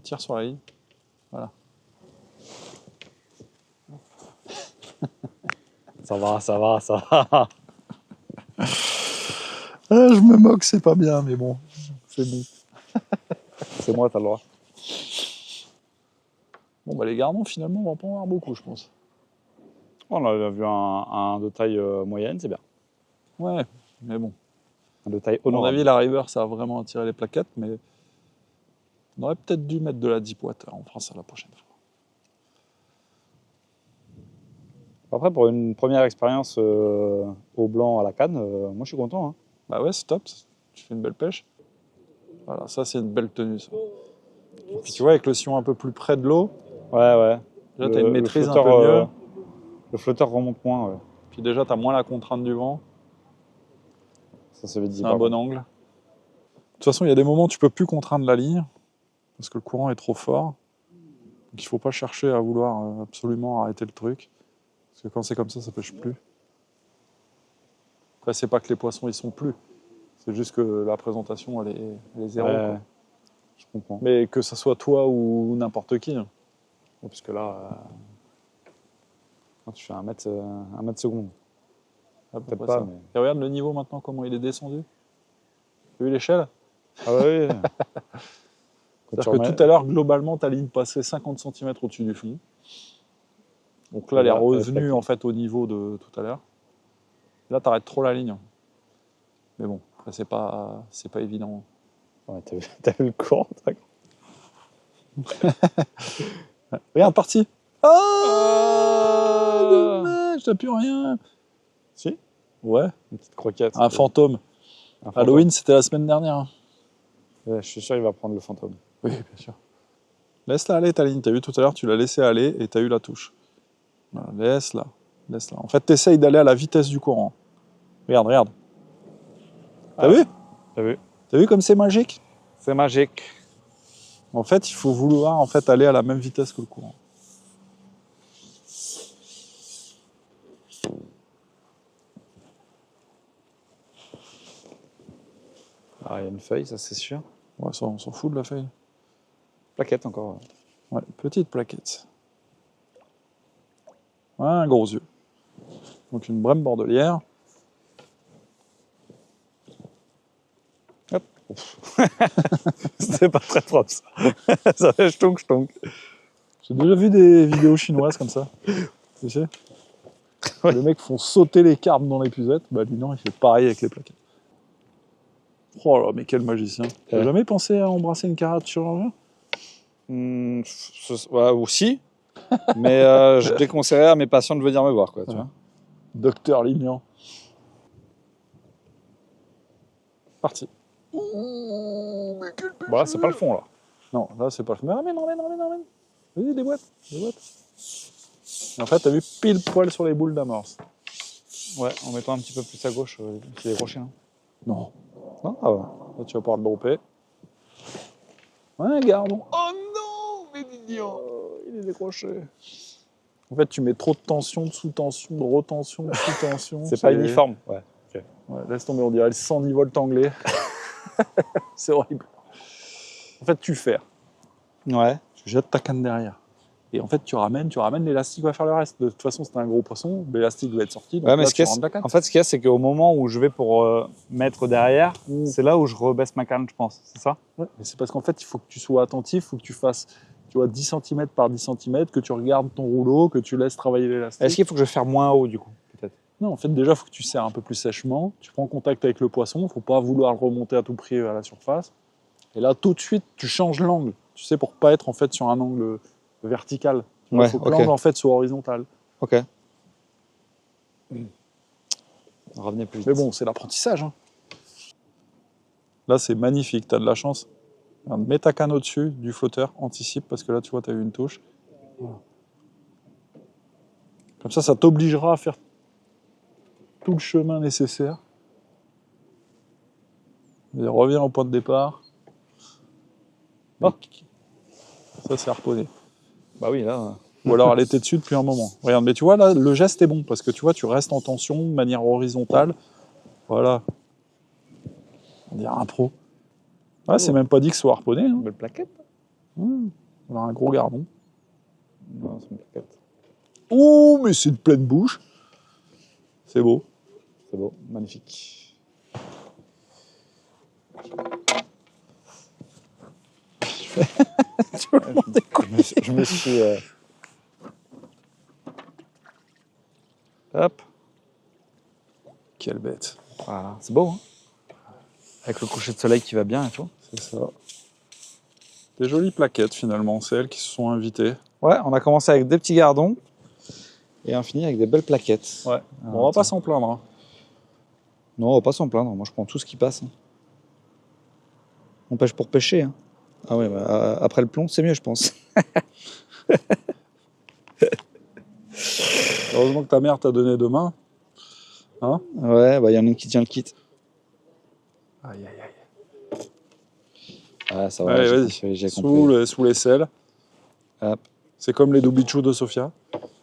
[SPEAKER 2] Tire sur la ligne.
[SPEAKER 4] Ça va.
[SPEAKER 2] Je me moque, c'est pas bien, mais bon, c'est bon.
[SPEAKER 4] C'est moi, t'as le droit.
[SPEAKER 2] Bon, bah les gardons, finalement, on va pas en avoir beaucoup, je pense.
[SPEAKER 4] On a vu un de taille moyenne, c'est bien.
[SPEAKER 2] Ouais, mais bon.
[SPEAKER 4] Un de taille
[SPEAKER 2] À mon
[SPEAKER 4] honorable.
[SPEAKER 2] avis, la river, ça a vraiment attiré les plaquettes, mais on aurait peut-être dû mettre de la deep water. On fera ça la prochaine fois.
[SPEAKER 4] Après, pour une première expérience au blanc à la canne, moi je suis content. Hein.
[SPEAKER 2] Bah ouais, c'est top. Tu fais une belle pêche. Voilà, ça, c'est une belle tenue, ça. Et puis tu vois, avec le sillon un peu plus près de l'eau,
[SPEAKER 4] Ouais.
[SPEAKER 2] déjà, tu as une maîtrise un peu mieux.
[SPEAKER 4] Le flotteur remonte moins, ouais.
[SPEAKER 2] Puis déjà, tu as moins la contrainte du vent.
[SPEAKER 4] Ça se veut dire.
[SPEAKER 2] C'est un bon angle. De toute façon, il y a des moments où tu peux plus contraindre la ligne parce que le courant est trop fort. Donc il faut pas chercher à vouloir absolument arrêter le truc. Parce que quand c'est comme ça pêche plus. Après, c'est pas que les poissons ils sont plus. C'est juste que la présentation elle est zéro.
[SPEAKER 4] Ouais,
[SPEAKER 2] Quoi.
[SPEAKER 4] je comprends.
[SPEAKER 2] Mais que ça soit toi ou n'importe qui. Hein.
[SPEAKER 4] Ouais, parce que là, tu fais un mètre seconde.
[SPEAKER 2] À peu
[SPEAKER 4] Peut-être
[SPEAKER 2] près
[SPEAKER 4] pas,
[SPEAKER 2] ça.
[SPEAKER 4] mais.
[SPEAKER 2] Et regarde le niveau maintenant, comment il est descendu. Tu as vu l'échelle?
[SPEAKER 4] Ah oui.
[SPEAKER 2] C'est-à-dire que tout à l'heure, globalement, ta ligne passait 50 cm au-dessus du fond. Donc là, elle est
[SPEAKER 4] Là,
[SPEAKER 2] revenue en fait au niveau de tout à l'heure. Là, tu arrêtes trop la ligne. Mais bon, après, c'est pas évident.
[SPEAKER 4] Ouais, t'as vu le courant,
[SPEAKER 2] Regarde, parti. Ah, dommage, t'as plus rien.
[SPEAKER 4] Si,
[SPEAKER 2] Ouais,
[SPEAKER 4] une petite croquette.
[SPEAKER 2] un fantôme.
[SPEAKER 4] Un fantôme.
[SPEAKER 2] Halloween, c'était la semaine dernière. Hein.
[SPEAKER 4] Ouais, je suis sûr qu'il va prendre le fantôme.
[SPEAKER 2] Oui, bien sûr. Laisse-la aller, ta ligne. T'as vu tout à l'heure, tu l'as laissé aller et t'as eu la touche. Voilà, laisse-la. Laisse-la. En fait, t'essayes d'aller à la vitesse du courant. Regarde. T'as vu?
[SPEAKER 4] T'as vu?
[SPEAKER 2] T'as vu comme c'est magique?
[SPEAKER 4] C'est magique.
[SPEAKER 2] En fait, il faut vouloir en fait aller à la même vitesse que le courant.
[SPEAKER 4] Ah, il y a une feuille, ça c'est sûr.
[SPEAKER 2] Ouais, ça, on s'en fout de la feuille.
[SPEAKER 4] Plaquette encore.
[SPEAKER 2] Ouais, petite plaquette. Ouais, un gros yeux. Donc une brème bordelière.
[SPEAKER 4] C'est pas très propre, ça. Ça fait chtonk.
[SPEAKER 2] J'ai déjà vu des vidéos chinoises comme ça. Tu sais, les mecs font sauter les carbes dans l'épuisette. Bah, dis non, il fait pareil avec les plaquettes. Oh là, mais quel magicien. T'as jamais pensé à embrasser une carotte chirurgien?
[SPEAKER 4] Ouais, aussi. Mais je déconseillerais à mes patients de venir me voir, quoi, tu vois.
[SPEAKER 2] Docteur Lignan. Parti.
[SPEAKER 4] Bah, c'est pas le fond, là.
[SPEAKER 2] Non, là, c'est pas le fond. Mais ramène. Vas-y, des boîtes. Et en fait, t'as vu pile poil sur les boules d'amorce.
[SPEAKER 4] Ouais, en mettant un petit peu plus à gauche, c'est décroché. Hein.
[SPEAKER 2] Non.
[SPEAKER 4] Non, ah ouais.
[SPEAKER 2] Là, tu vas pouvoir le dropper. Ouais, gardons.
[SPEAKER 4] Oh non, mais Lignan, il est décroché.
[SPEAKER 2] En fait, tu mets trop de tension, de sous-tension, de retention, de sous-tension.
[SPEAKER 4] C'est pas uniforme. Ouais.
[SPEAKER 2] Ouais, laisse tomber, on dirait le 110 volts anglais. C'est horrible. En fait, tu ferres.
[SPEAKER 4] Ouais.
[SPEAKER 2] Tu jettes ta canne derrière. Et en fait, tu ramènes, l'élastique va faire le reste. De toute façon, c'est un gros poisson, l'élastique va être sorti. Donc
[SPEAKER 4] Ouais, mais
[SPEAKER 2] là, tu rentres la canne.
[SPEAKER 4] en fait, ce qu'il y a, c'est qu'au moment où je vais pour mettre derrière, c'est là où je rebaisse ma canne, je pense. C'est ça?
[SPEAKER 2] Ouais, mais c'est parce qu'en fait, il faut que tu sois attentif, il faut que tu fasses 10 cm par 10 cm, que tu regardes ton rouleau, que tu laisses travailler l'élastique.
[SPEAKER 4] Est-ce qu'il faut que je fasse moins haut, du coup, peut-être?
[SPEAKER 2] Non, en fait, déjà, il faut que tu serres un peu plus sèchement. Tu prends contact avec le poisson. Il ne faut pas vouloir le remonter à tout prix à la surface. Et là, tout de suite, tu changes l'angle. Tu sais, pour pas être en fait sur un angle vertical. Il faut que l'angle en fait soit horizontal.
[SPEAKER 4] Ok. Revenez plus vite.
[SPEAKER 2] Mais bon, c'est l'apprentissage. Hein. Là, c'est magnifique. Tu as de la chance. Regarde, mets ta canne au-dessus du flotteur. Anticipe parce que là, tu vois, tu as eu une touche. Voilà. Comme ça t'obligera à faire tout le chemin nécessaire. Et reviens au point de départ. Oh. Ça, c'est harponné.
[SPEAKER 4] Bah oui, là.
[SPEAKER 2] Ou alors elle était dessus depuis un moment. Regarde, mais tu vois, là, le geste est bon, parce que tu vois, tu restes en tension de manière horizontale. Voilà. On dirait un pro. Ah, c'est même pas dit que ce soit harponné. Hein.
[SPEAKER 4] Belle plaquette.
[SPEAKER 2] On a un gros gardon.
[SPEAKER 4] Non, c'est une plaquette.
[SPEAKER 2] Oh, mais c'est une pleine bouche. C'est beau.
[SPEAKER 4] C'est beau, magnifique. Je me suis... Hop.
[SPEAKER 2] Quelle bête.
[SPEAKER 4] Voilà, c'est beau, hein. Avec le coucher de soleil qui va bien et tout.
[SPEAKER 2] C'est ça. Des jolies plaquettes, finalement. C'est elles qui se sont invitées.
[SPEAKER 4] Ouais, on a commencé avec des petits gardons et on finit avec des belles plaquettes.
[SPEAKER 2] Ouais. Bon, on va pas s'en plaindre. Hein.
[SPEAKER 4] Non, on va pas s'en plaindre. Moi, je prends tout ce qui passe. Hein. On pêche pour pêcher. Hein. Ah ouais, bah, après le plomb, c'est mieux, je pense.
[SPEAKER 2] Heureusement que ta mère t'a donné 2 mains. Hein?
[SPEAKER 4] Ouais, bah il y en a une qui tient le kit.
[SPEAKER 2] Aïe, aïe, aïe.
[SPEAKER 4] Ouais, ça va.
[SPEAKER 2] Allez, vas-y.
[SPEAKER 4] J'ai compris.
[SPEAKER 2] Sous les selles.
[SPEAKER 4] Hop.
[SPEAKER 2] C'est comme les doubichous de Sofia.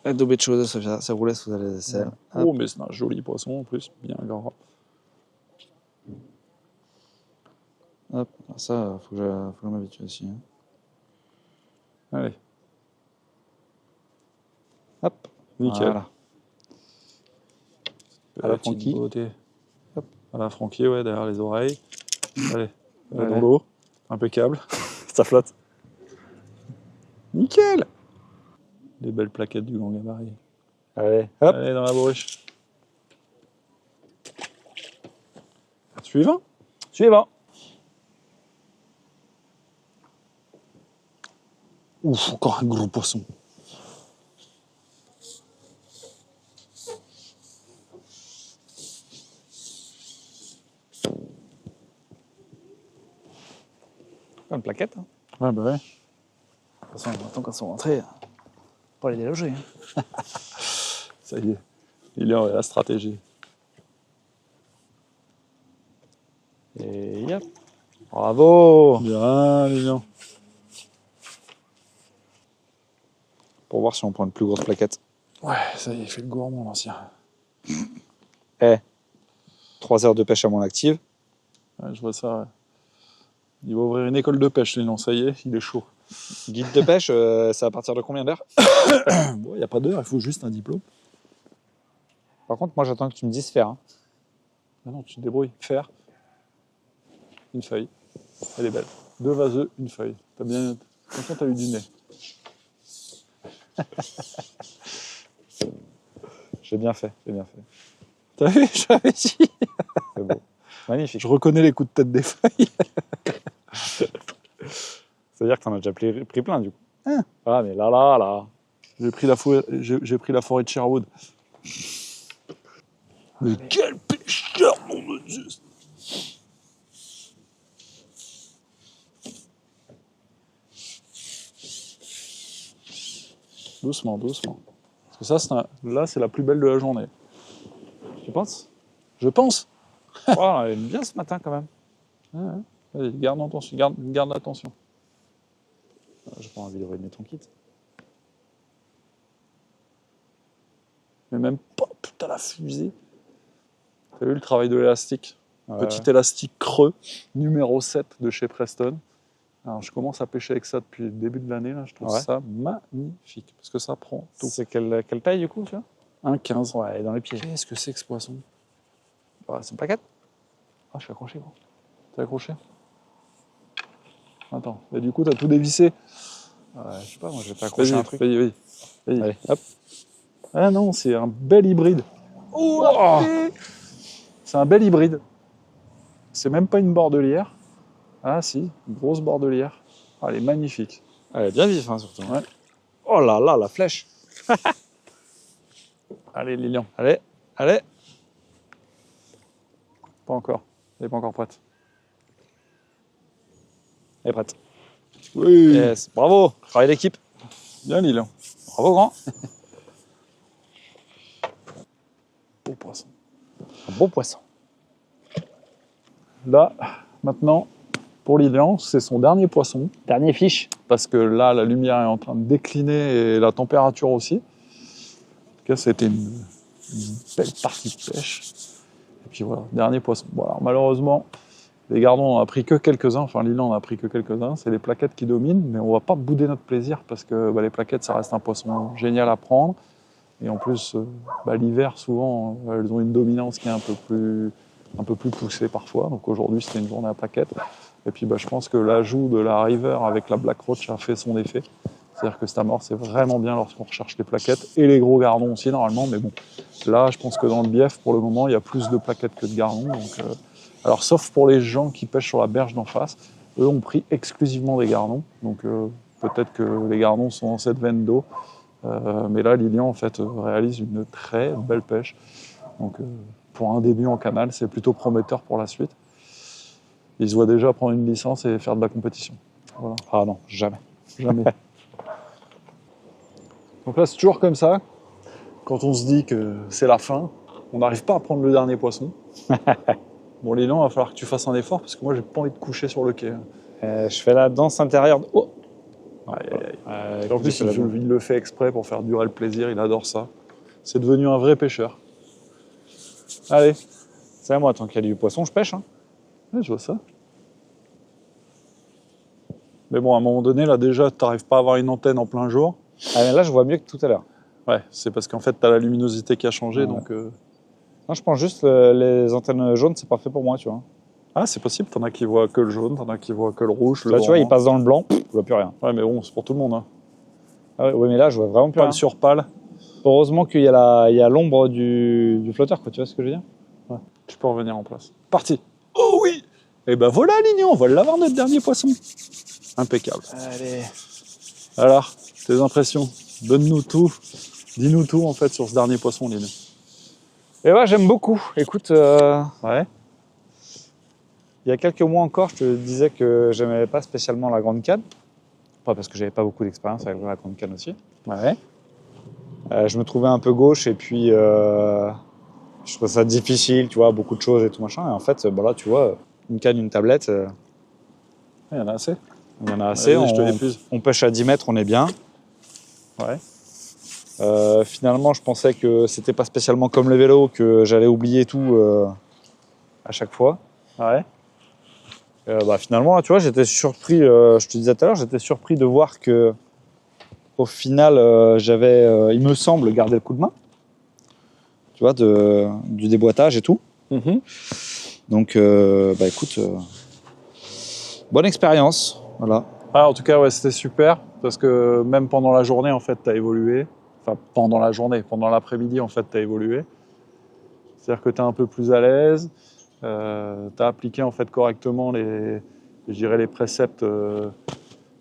[SPEAKER 4] La double de choses, ça roulait sous les aisselles.
[SPEAKER 2] Ouais. Oh, mais c'est un joli poisson en plus. Bien gras.
[SPEAKER 4] Hop, ça, faut que je m'habitue aussi. Hein.
[SPEAKER 2] Allez.
[SPEAKER 4] Hop.
[SPEAKER 2] Nickel.
[SPEAKER 4] Voilà. À la
[SPEAKER 2] Petite
[SPEAKER 4] Francky.
[SPEAKER 2] beauté. Hop. À la Francky, ouais, derrière les oreilles. Allez.
[SPEAKER 4] Ouais.
[SPEAKER 2] Dans l'eau. Impeccable.
[SPEAKER 4] Ça flotte.
[SPEAKER 2] Nickel. Les belles plaquettes du grand gabarit.
[SPEAKER 4] Allez, hop.
[SPEAKER 2] Allez, dans la broche. Suivant.
[SPEAKER 4] Suivant.
[SPEAKER 2] Ouf, encore un gros poisson.
[SPEAKER 4] Une plaquette. Hein.
[SPEAKER 2] Ouais, bah ouais.
[SPEAKER 4] De toute façon, on attend quand ils sont rentrés pour les déloger. Hein.
[SPEAKER 2] Ça y est. Il est en la stratégie.
[SPEAKER 4] Et hop. Bravo.
[SPEAKER 2] Bien, mignon.
[SPEAKER 4] Pour voir si on prend une plus grosse plaquette.
[SPEAKER 2] Ouais, ça y est, il fait le gourmand, l'ancien.
[SPEAKER 4] 3 heures de pêche à mon active.
[SPEAKER 2] Ouais, je vois ça, ouais. Il va ouvrir une école de pêche, lui, non, ça y est, il est chaud.
[SPEAKER 4] Guide de pêche, c'est à partir de combien d'heures?
[SPEAKER 2] Bon, il n'y a pas d'heure, il faut juste un diplôme.
[SPEAKER 4] Par contre, moi, j'attends que tu me dises faire. Hein.
[SPEAKER 2] Ah non, tu te débrouilles. Faire. Une feuille. Elle est belle. 2 vaseux, une feuille. T'as bien... Attention, t'as eu du nez.
[SPEAKER 4] J'ai bien fait, j'ai bien fait.
[SPEAKER 2] T'as vu, j'avais dit.
[SPEAKER 4] C'est beau. Magnifique.
[SPEAKER 2] Je reconnais les coups de tête des feuilles.
[SPEAKER 4] C'est-à-dire que t'en as déjà pris plein, du coup.
[SPEAKER 2] Hein.
[SPEAKER 4] Ah, mais là.
[SPEAKER 2] J'ai pris la forêt de Sherwood. Mais quel pêcheur, mon Dieu! Doucement, doucement. Parce que ça, là, c'est la plus belle de la journée.
[SPEAKER 4] Tu penses?
[SPEAKER 2] Je pense.
[SPEAKER 4] Oh, elle aime bien ce matin, quand même.
[SPEAKER 2] Ouais. Vas-y, garde l'attention.
[SPEAKER 4] J'ai pas envie de ruiner ton kit.
[SPEAKER 2] Mais même pas, putain, la fusée. T'as vu le travail de l'élastique?
[SPEAKER 4] Ouais.
[SPEAKER 2] Petit élastique creux, numéro 7 de chez Preston. Alors, je commence à pêcher avec ça depuis le début de l'année. Là. Je trouve ça magnifique. Parce que ça prend tout.
[SPEAKER 4] C'est quelle taille, du coup, tu vois?
[SPEAKER 2] 1,15.
[SPEAKER 4] Ouais, elle est dans les pieds.
[SPEAKER 2] Qu'est-ce que c'est que ce poisson?
[SPEAKER 4] Ouais, c'est une plaquette?
[SPEAKER 2] Ah, je suis accroché, gros. T'es accroché? Attends. Et du coup, t'as tout dévissé.
[SPEAKER 4] Ouais, je sais pas, moi, je vais pas accrocher un truc.
[SPEAKER 2] Vas-y.
[SPEAKER 4] Allez, hop.
[SPEAKER 2] Ah non, c'est un bel hybride. Oh, c'est un bel hybride. C'est même pas une bordelière. Ah si, une grosse bordelière. Ah, elle est magnifique.
[SPEAKER 4] Elle est bien vif, hein, surtout.
[SPEAKER 2] Ouais.
[SPEAKER 4] Oh là là, la flèche.
[SPEAKER 2] Allez, Lilian.
[SPEAKER 4] Allez.
[SPEAKER 2] Pas encore. Elle n'est pas encore prête.
[SPEAKER 4] Elle est prête.
[SPEAKER 2] Oui.
[SPEAKER 4] Yes. Bravo. Travail d'équipe.
[SPEAKER 2] Bien, Lilian.
[SPEAKER 4] Bravo, grand.
[SPEAKER 2] Beau poisson.
[SPEAKER 4] Un beau poisson.
[SPEAKER 2] Là, maintenant, pour Lilian, c'est son dernier poisson.
[SPEAKER 4] Dernier fiche.
[SPEAKER 2] Parce que là, la lumière est en train de décliner et la température aussi. En tout cas, c'était une belle partie de pêche. Et puis voilà, dernier poisson. Bon, alors, malheureusement, les gardons, on n'a pris que quelques-uns. Enfin, Lilian en a pris que quelques-uns. C'est les plaquettes qui dominent, mais on ne va pas bouder notre plaisir parce que les plaquettes, ça reste un poisson génial à prendre. Et en plus, l'hiver, souvent, elles ont une dominance qui est un peu plus poussée parfois. Donc aujourd'hui, c'était une journée à plaquettes. Et puis je pense que l'ajout de la River avec la Black Roach a fait son effet. C'est-à-dire que cette amorce, c'est vraiment bien lorsqu'on recherche les plaquettes. Et les gros gardons aussi, normalement. Mais bon, là, je pense que dans le bief, pour le moment, il y a plus de plaquettes que de gardons. Donc, alors, sauf pour les gens qui pêchent sur la berge d'en face. Eux ont pris exclusivement des gardons. Donc peut-être que les gardons sont dans cette veine d'eau. Mais là, Lilian, en fait, réalise une très belle pêche. Donc, pour un début en canal, c'est plutôt prometteur pour la suite. Il se voit déjà prendre une licence et faire de la compétition. Voilà.
[SPEAKER 4] Ah non, jamais.
[SPEAKER 2] Jamais. Donc là, c'est toujours comme ça. Quand on se dit que c'est la fin, on n'arrive pas à prendre le dernier poisson. Bon, Lilian, il va falloir que tu fasses un effort parce que moi, j'ai pas envie de coucher sur le quai.
[SPEAKER 4] Je fais la danse intérieure. Oh.
[SPEAKER 2] En plus, il le fait exprès pour faire durer le plaisir. Il adore ça. C'est devenu un vrai pêcheur. Allez.
[SPEAKER 4] C'est moi, tant qu'il y a du poisson, je pêche. Hein.
[SPEAKER 2] Ouais, je vois ça. Mais bon, à un moment donné, là, déjà, tu n'arrives pas à avoir une antenne en plein jour.
[SPEAKER 4] Ah, mais là, je vois mieux que tout à l'heure.
[SPEAKER 2] Ouais, c'est parce qu'en fait, tu as la luminosité qui a changé.
[SPEAKER 4] Ouais.
[SPEAKER 2] Donc,
[SPEAKER 4] Non, je pense juste les antennes jaunes, c'est parfait pour moi, tu vois.
[SPEAKER 2] Ah, c'est possible. T'en as qui voient que le jaune, t'en as qui voient que le rouge.
[SPEAKER 4] Là, tu vois, il passe dans le blanc, je vois plus rien.
[SPEAKER 2] Ouais, mais bon, c'est pour tout le monde. Hein.
[SPEAKER 4] Ah ouais, mais là, je vois vraiment plus
[SPEAKER 2] Pâle
[SPEAKER 4] rien.
[SPEAKER 2] sur pâle.
[SPEAKER 4] Heureusement qu'il y a l'ombre du flotteur, quoi. Tu vois ce que je veux dire?
[SPEAKER 2] Ouais. Tu peux revenir en place. Parti. Oh oui. Et ben voilà, Lignon, on va l'avoir notre dernier poisson. Impeccable.
[SPEAKER 4] Allez.
[SPEAKER 2] Alors, tes impressions. Donne-nous tout. Dis-nous tout, en fait, sur ce dernier poisson, Lignon.
[SPEAKER 4] Et ouais, j'aime beaucoup. Écoute,
[SPEAKER 2] Ouais.
[SPEAKER 4] il y a quelques mois encore, je te disais que j'aimais pas spécialement la grande canne. Pas parce que j'avais pas beaucoup d'expérience avec la grande canne aussi.
[SPEAKER 2] Ouais.
[SPEAKER 4] Je me trouvais un peu gauche et puis je trouvais ça difficile, tu vois, beaucoup de choses et tout machin. Et en fait, là, tu vois, une canne, une tablette,
[SPEAKER 2] Il y en a assez.
[SPEAKER 4] il y en a assez.
[SPEAKER 2] Allez, je te l'épuise.
[SPEAKER 4] On pêche à 10 mètres, on est bien.
[SPEAKER 2] Ouais.
[SPEAKER 4] Finalement, je pensais que c'était pas spécialement comme le vélo, que j'allais oublier tout à chaque fois.
[SPEAKER 2] Ouais.
[SPEAKER 4] Finalement, là, tu vois, j'étais surpris, je te disais tout à l'heure, j'étais surpris de voir que au final, j'avais, il me semble, gardé le coup de main, tu vois, du déboîtage et tout. Donc, écoute, bonne expérience. Voilà.
[SPEAKER 2] Ah, en tout cas, ouais, c'était super parce que même pendant la journée, en fait, tu as évolué. Enfin, pendant la journée, pendant l'après-midi, en fait, tu as évolué. C'est-à-dire que tu es un peu plus à l'aise. Tu as appliqué en fait correctement je dirais les préceptes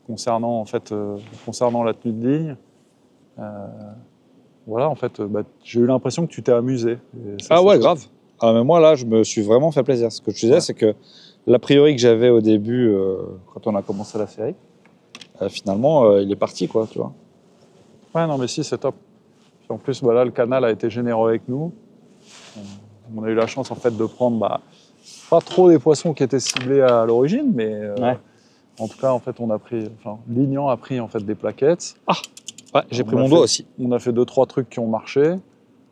[SPEAKER 2] concernant la tenue de ligne. Voilà, en fait, j'ai eu l'impression que tu t'es amusé.
[SPEAKER 4] Ah ouais, grave. Ah, mais moi là, je me suis vraiment fait plaisir. Ce que je disais, c'est que l'a priori que j'avais au début, quand on a commencé la série, finalement, il est parti, quoi, tu vois.
[SPEAKER 2] Ouais, non, mais si, c'est top. Puis en plus, là, le canal a été généreux avec nous. On a eu la chance en fait de prendre pas trop des poissons qui étaient ciblés à l'origine, mais en tout cas en fait Lignan a pris en fait des plaquettes.
[SPEAKER 4] Ah ouais, j'ai pris mon doigt aussi.
[SPEAKER 2] On a fait 2-3 trucs qui ont marché.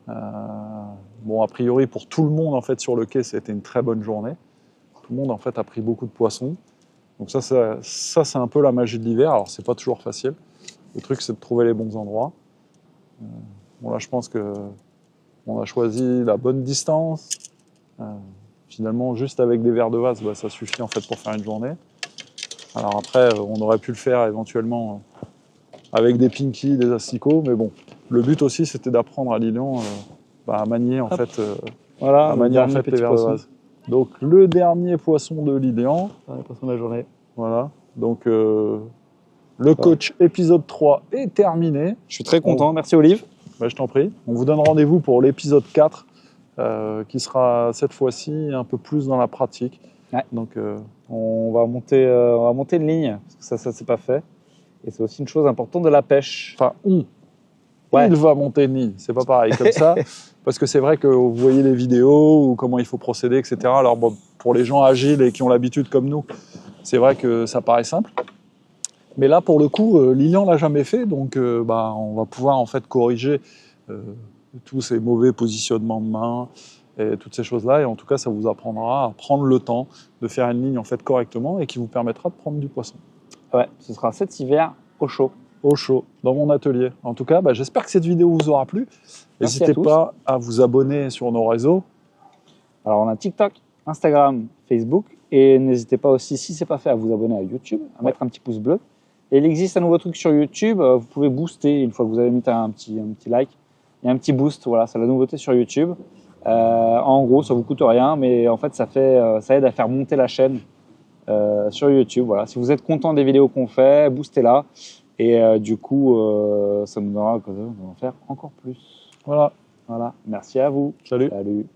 [SPEAKER 2] Bon, a priori pour tout le monde en fait sur le quai, c'était une très bonne journée. Tout le monde en fait a pris beaucoup de poissons. Donc ça c'est un peu la magie de l'hiver. Alors c'est pas toujours facile. Le truc c'est de trouver les bons endroits. Bon là je pense que on a choisi la bonne distance. Finalement, juste avec des verres de vase, ça suffit en fait pour faire une journée. Alors après, on aurait pu le faire éventuellement avec des pinkies, des asticots, mais bon, le but aussi c'était d'apprendre à Lilian à manier en fait,
[SPEAKER 4] voilà,
[SPEAKER 2] à manier en fait les verres de vase. Donc le dernier poisson de Lilian,
[SPEAKER 4] le poisson de la journée.
[SPEAKER 2] Voilà. Donc le coach épisode 3 est terminé.
[SPEAKER 4] Je suis très content. Merci Olive.
[SPEAKER 2] Je t'en prie. On vous donne rendez-vous pour l'épisode 4 qui sera cette fois-ci un peu plus dans la pratique.
[SPEAKER 4] Ouais.
[SPEAKER 2] Donc
[SPEAKER 4] on va monter une ligne, parce que ça c'est pas fait. Et c'est aussi une chose importante de la pêche.
[SPEAKER 2] Enfin, il va monter une ligne. C'est pas pareil comme ça. Parce que c'est vrai que vous voyez les vidéos ou comment il faut procéder, etc. Alors bon, pour les gens agiles et qui ont l'habitude comme nous, c'est vrai que ça paraît simple. Mais là, pour le coup, Lilian l'a jamais fait, donc on va pouvoir en fait corriger tous ces mauvais positionnements de main et toutes ces choses-là. Et en tout cas, ça vous apprendra à prendre le temps de faire une ligne en fait correctement et qui vous permettra de prendre du poisson.
[SPEAKER 4] Ouais, ce sera cet hiver au chaud.
[SPEAKER 2] Au chaud, dans mon atelier. En tout cas, j'espère que cette vidéo vous aura plu. N'hésitez pas à vous abonner sur nos réseaux.
[SPEAKER 4] Alors, on a TikTok, Instagram, Facebook. Et n'hésitez pas aussi, si ce n'est pas fait, à vous abonner à YouTube, à mettre un petit pouce bleu. Et il existe un nouveau truc sur YouTube. Vous pouvez booster une fois que vous avez mis un petit like. Il y a un petit boost, voilà, c'est la nouveauté sur YouTube. En gros, ça ne vous coûte rien, mais en fait, ça aide à faire monter la chaîne sur YouTube. Voilà. Si vous êtes content des vidéos qu'on fait, boostez-la. Et du coup, ça nous donnera l'occasion d'en faire encore plus.
[SPEAKER 2] Voilà.
[SPEAKER 4] Merci à vous.
[SPEAKER 2] Salut.
[SPEAKER 4] Salut.